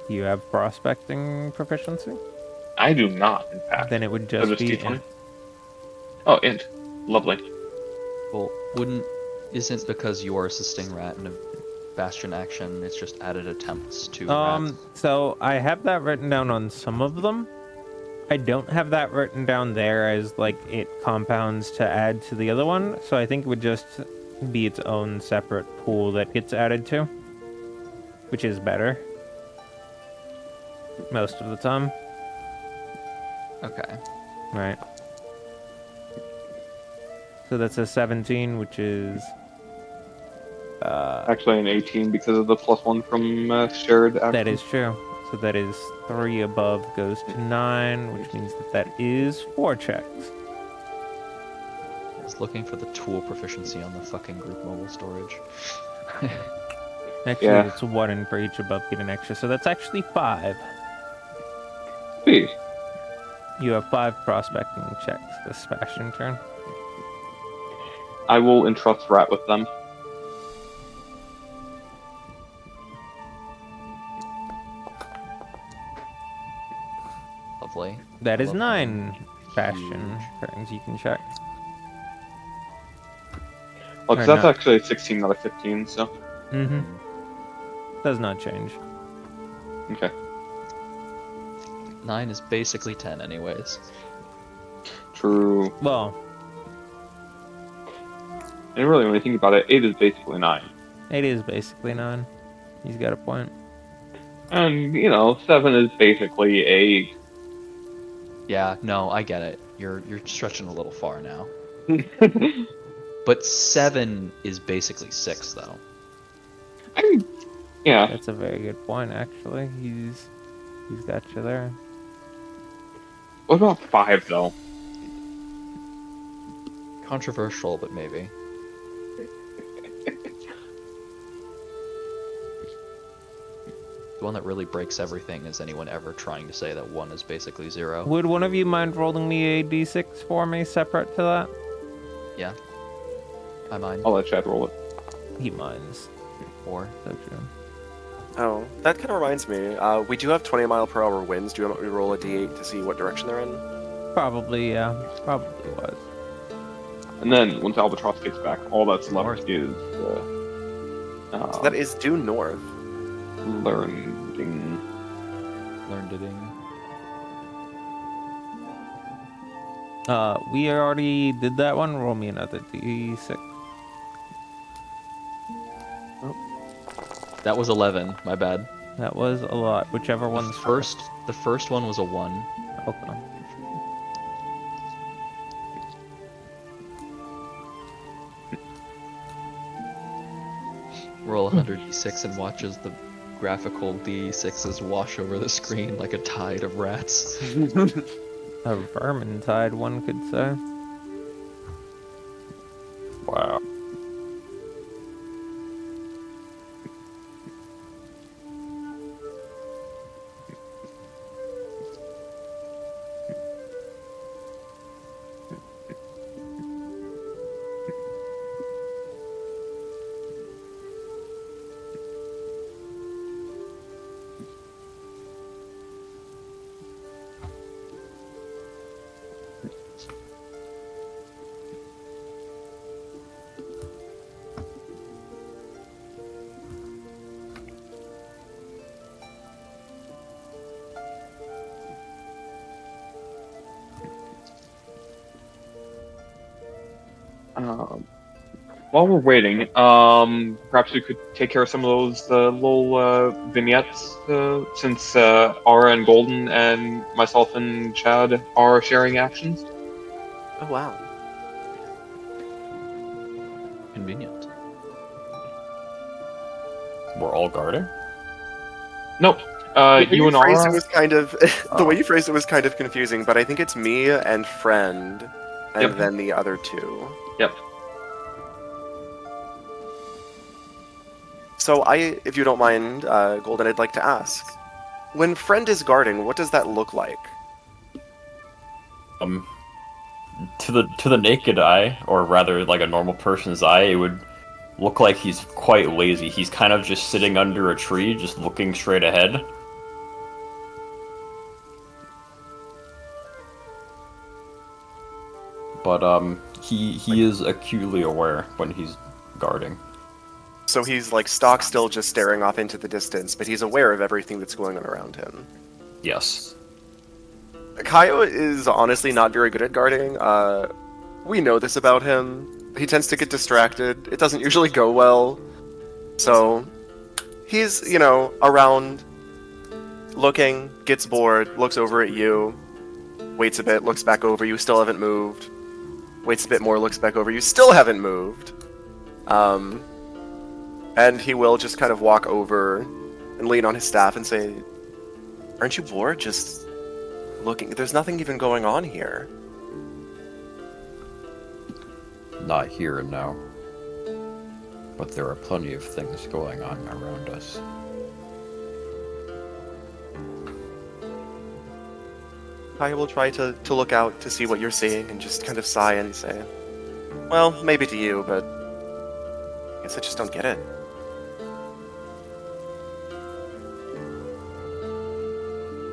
Do you have prospecting proficiency? I do not, in fact. Then it would So just be D20? Oh, int. Lovely. well, isn't because you are assisting Rat in a Bastion action, it's just added attempts to Rat. So I have that written down on some of them. I don't have that written down there as like it compounds to add to the other one, so I think it would just be its own separate pool that gets added to, which is better most of the time. Okay. Right. So that's a 17, which is Actually, an 18 because of the +1 from shared action. that is true. So that is 3 above goes to 9, which means that is 4 checks. I was looking for the tool proficiency on the fucking group mobile storage. Actually, Yeah. it's 1 and for each above get an extra, so that's actually 5. Sweet. You have 5 prospecting checks this Bastion turn. I will entrust Rat with them. Lovely. That is Love 9 them. Bastion Huge. turns you can check. Well, because Or that's not. actually a 16 out of 15, so. Mm-hmm. Does not change. Okay. 9 is basically 10 anyways. True. Well, And really, when you think about it, 8 is basically 9. 8 is basically 9. He's got a point. And, 7 is basically 8. Yeah, no, I get it. You're stretching a little far now. But 7 is basically 6 though. Yeah. That's a very good point, actually. He's got you there. What about 5, though? Controversial, but maybe. The one that really breaks everything is anyone ever trying to say that 1 is basically 0. Would one of you mind rolling me a d6 for me, separate to that? Yeah. I mind. I'll let Chad roll it. He minds. 4. So true. Oh, that kind of reminds me. We do have 20-mile-per-hour winds. Do you want me to roll a d8 to see what direction they're in? Probably, yeah. Probably was. And then, once Albatross gets back, all that's left North. is So that is due north. learning. Learned it in. We already did that one. Roll me another d6. That was 11, my bad. That was a lot. Whichever The one's the first one was a 1. Okay. Roll 100d6 and watch as the graphical d6s wash over the screen like a tide of rats. A vermintide, one could say. Wow. While we're waiting, perhaps we could take care of some of those little vignettes, since Aura and Golden and myself and Chad are sharing actions. Oh wow. Convenient. We're all guarding? No, The way you and phrased it Aura. was kind of the way Oh. you phrased it was kind of confusing, but I think it's me and friend, and Yep. then the other two. Yep. So if you don't mind, Golden, I'd like to ask: when friend is guarding, what does that look like? Um, to the naked eye, or rather, like a normal person's eye, it would look like he's quite lazy. He's kind of just sitting under a tree, just looking straight ahead. But he is acutely aware when he's guarding. So he's like stock still, just staring off into the distance, but he's aware of everything that's going on around him. Yes. Kaio is honestly not very good at guarding. We know this about him. He tends to get distracted. It doesn't usually go well. So he's, around, looking, gets bored, looks over at you, waits a bit, looks back over you, still haven't moved. Waits a bit more, looks back over you, still haven't moved. And he will just kind of walk over and lean on his staff and say, "Aren't you bored? Just looking. There's nothing even going on here." Not here and now. But there are plenty of things going on around us. I will try to look out to see what you're seeing and just kind of sigh and say, "Well, maybe to you, but I guess I just don't get it."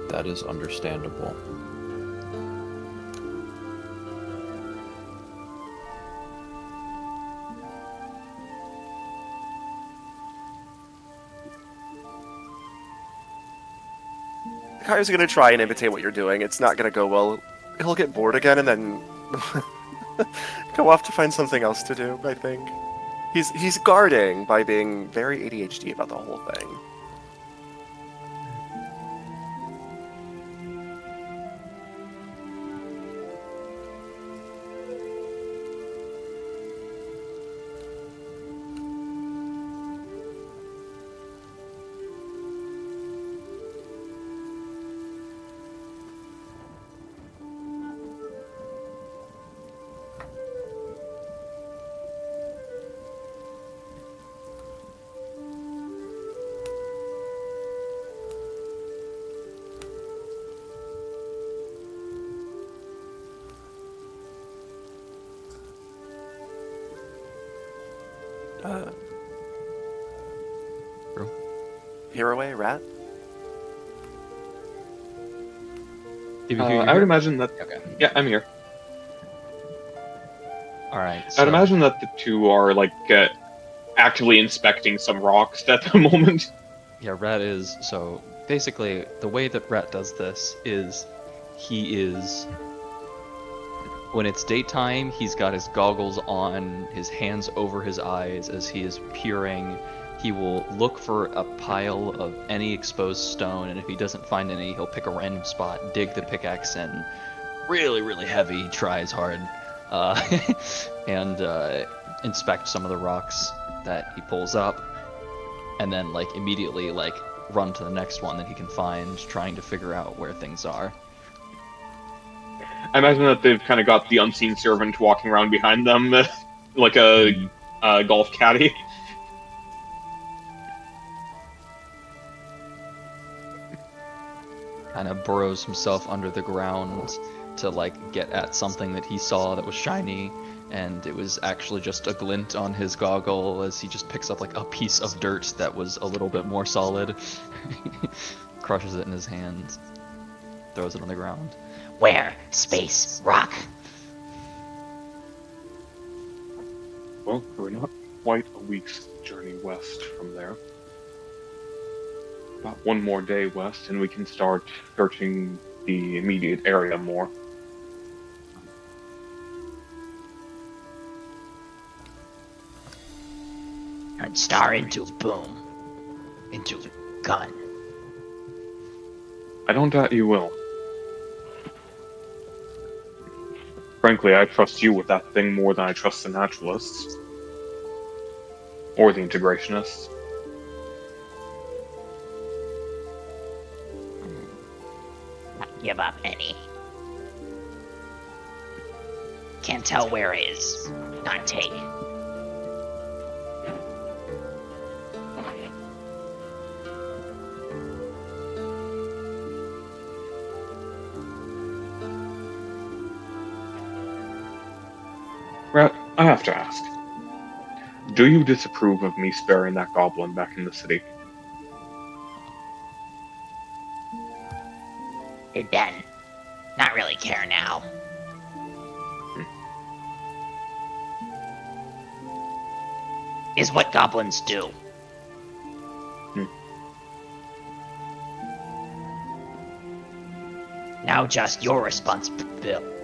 That is understandable. Kaio's gonna try and imitate what you're doing. It's not gonna go well. He'll get bored again and then go off to find something else to do, I think. He's guarding by being very ADHD about the whole thing. True. Hiraway, rat? I would imagine that. Okay. Yeah, I'm here. All right. I'd imagine that the two are actively inspecting some rocks at the moment. Yeah, Rat is. So basically, the way that Rat does this is he is. When it's daytime, he's got his goggles on, his hands over his eyes as he is peering. He will look for a pile of any exposed stone, and if he doesn't find any, he'll pick a random spot, dig the pickaxe in. Really, really heavy, he tries hard. And inspect some of the rocks that he pulls up, and then immediately run to the next one that he can find, trying to figure out where things are. I imagine that they've kind of got the unseen servant walking around behind them, like a golf caddy. Kind of burrows himself under the ground to get at something that he saw that was shiny, and it was actually just a glint on his goggle as he just picks up a piece of dirt that was a little bit more solid. Crushes it in his hand, throws it on the ground. Where? Space. Rock. Well, we're not quite a week's journey west from there. About one more day west, and we can start searching the immediate area more. turn star into boom. Into gun. I don't doubt you will. Frankly, I trust you with that thing more than I trust the naturalists. Or the integrationists. Not give up any. Can't tell where is. Not take. Rat, I have to ask. Do you disapprove of me sparing that goblin back in the city? You're done. Not really care now. Is what goblins do. Now just your responsibility.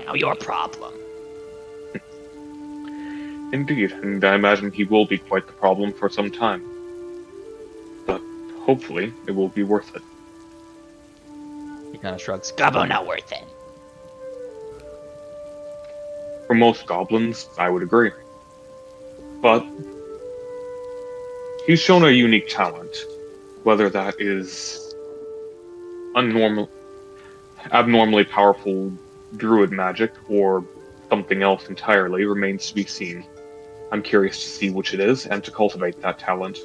Now your problem. Indeed, and I imagine he will be quite the problem for some time. But hopefully, it will be worth it. He kind of shrugs. Gobbo not worth it. For most goblins, I would agree. But he's shown a unique talent, whether that is abnormally powerful druid magic or something else entirely remains to be seen. I'm curious to see which it is and to cultivate that talent.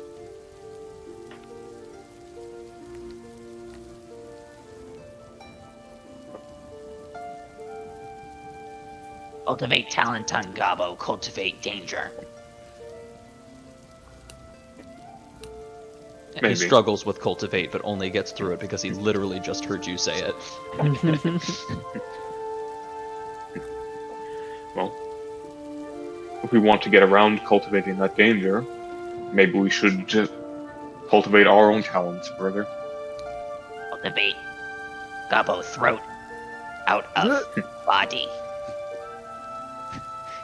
Cultivate talent on Gobbo, cultivate danger. And he Maybe. struggles with cultivate, but only gets through it because he literally just heard you say it. Well, if we want to get around cultivating that danger, maybe we should cultivate our own talents further. Cultivate Gobbo throat out of body.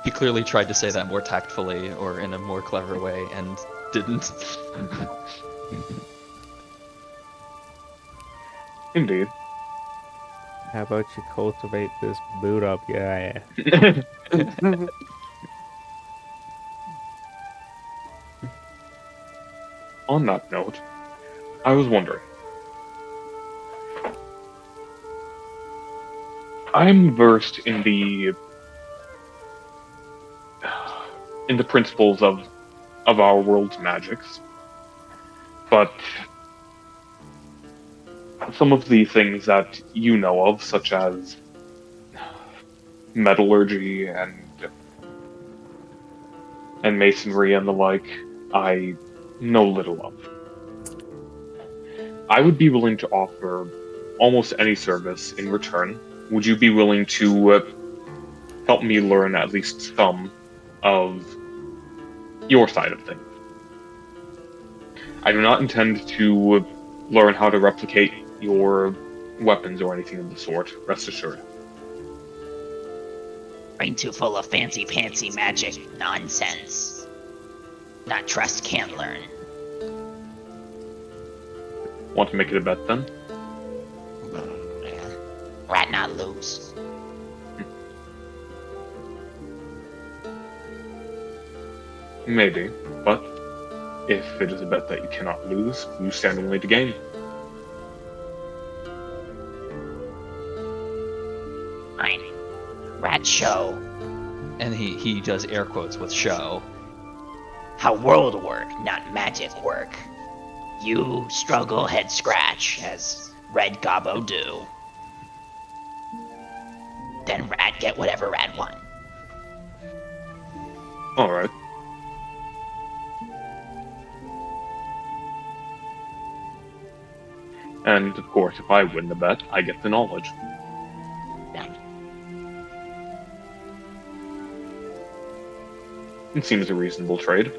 He clearly tried to say that more tactfully or in a more clever way and didn't. Indeed. How about you cultivate this boot up guy? On that note, I was wondering. I'm versed in the principles of our world's magics, but some of the things that you know of, such as metallurgy and masonry and the like, I know little of. I would be willing to offer almost any service in return. Would you be willing to help me learn at least some of your side of things? I do not intend to learn how to replicate your weapons or anything of the sort, rest assured. Brain too full of fancy pantsy magic nonsense. Not trust, can't learn. Want to make it a bet then? Rat not lose. Maybe, but if it is a bet that you cannot lose, you stand only to gain. Fine. Rat show. And he does air quotes with show. How world work, not magic work. You struggle head scratch, as Red Gobbo do. Then Rat get whatever Rat want. Alright. And of course, if I win the bet, I get the knowledge. Done. It seems a reasonable trade.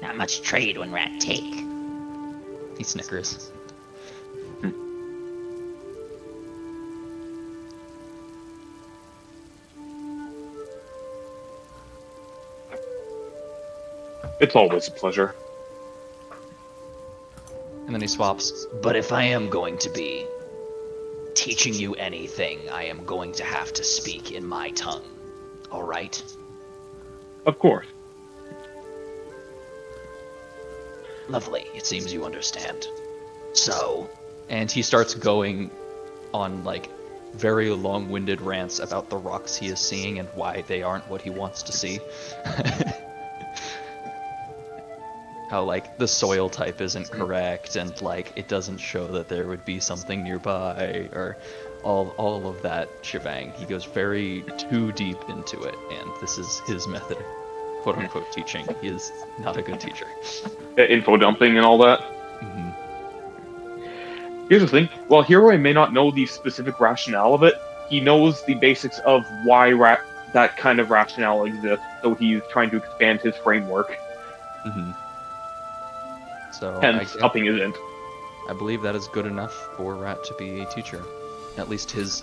Not much trade when Rat take. He snickers. It's always a pleasure. And then he swaps. But if I am going to be teaching you anything, I am going to have to speak in my tongue. All right? Of course. Lovely. It seems you understand. So, And he starts going on like very long-winded rants about the rocks he is seeing and why they aren't what he wants to see. How like the soil type isn't correct and like it doesn't show that there would be something nearby or all of that shebang. He goes very too deep into it, and this is his method, quote unquote, teaching. He is not a good teacher. Info dumping and all that. Hmm. Here's the thing. While Hero may not know the specific rationale of it, he knows the basics of why that kind of rationale exists, so he's trying to expand his framework, Hmm. So hence upping his int. I believe that is good enough for Rat to be a teacher. At least his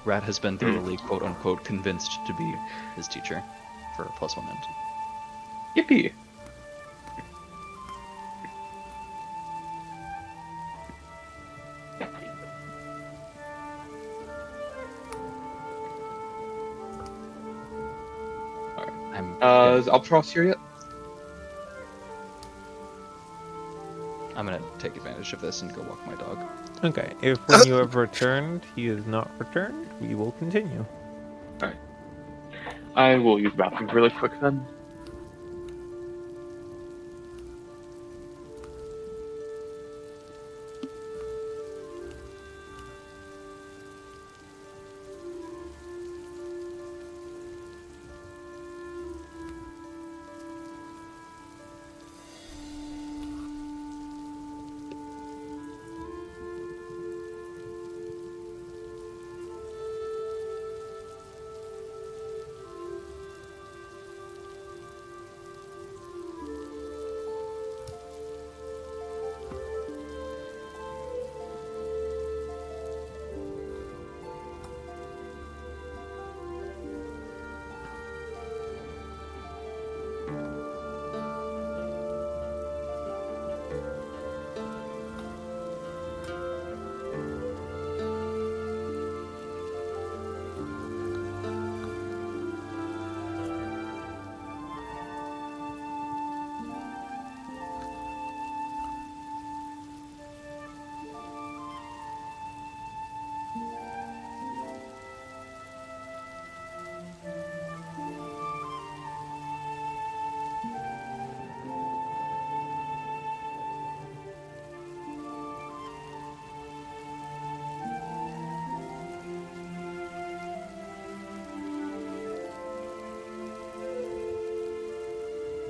Rat has been thoroughly quote unquote convinced to be his teacher for a +1 int. Yippee! Is Albatross here yet? I'm gonna take advantage of this and go walk my dog. Okay, if when you have returned, he is not returned, we will continue. Alright. I will use the bathroom really quick then.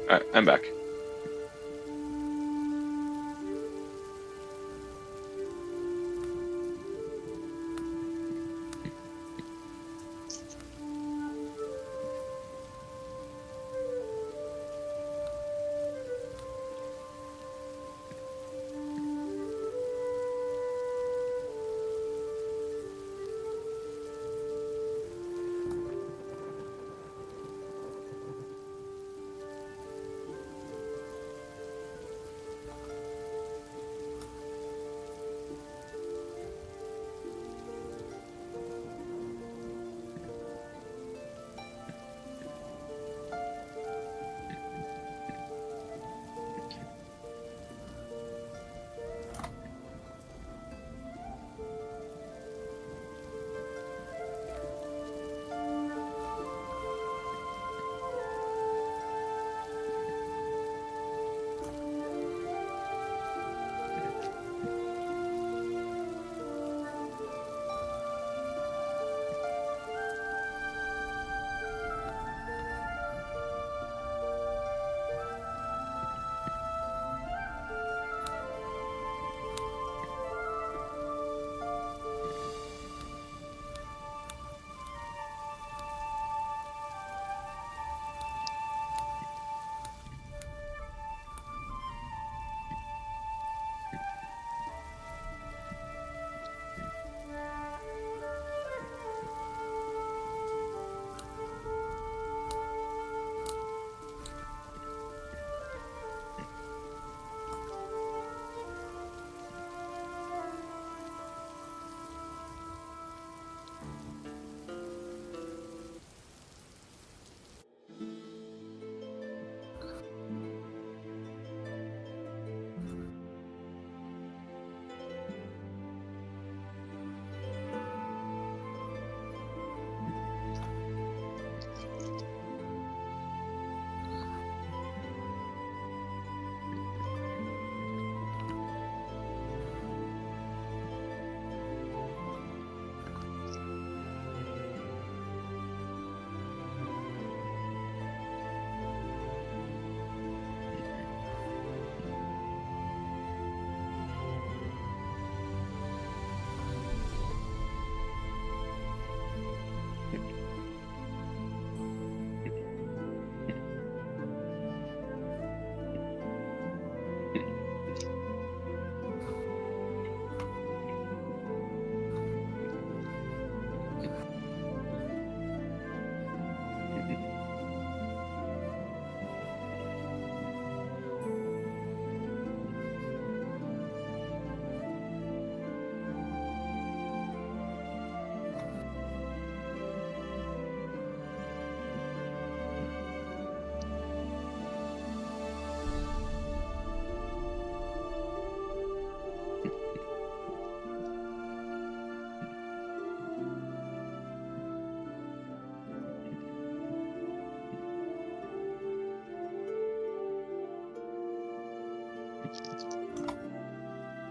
Alright, I'm back.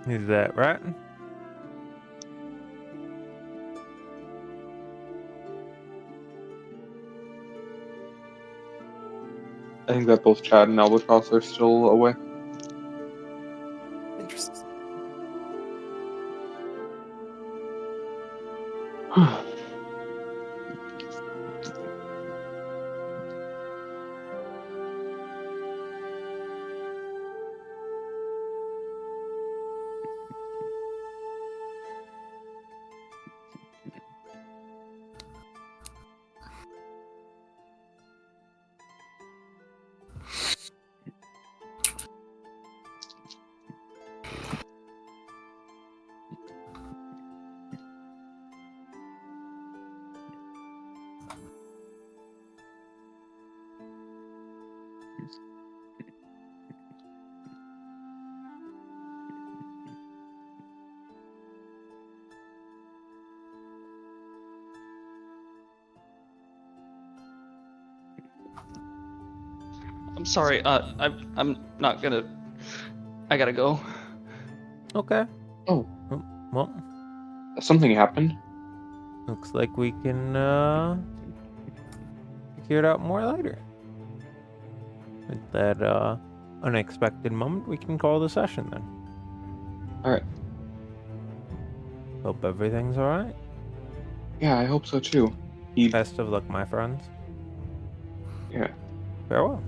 Is that right? I think that both Chad and Albatross are still awake. Interesting. I'm sorry. I'm not gonna. I gotta go. Okay. Oh, Well, something happened. looks like we can figure it out more later. At that unexpected moment, we can call the session then. Alright. Hope everything's alright. Yeah, I hope so too. He, Best of luck, my friends. yeah. Farewell.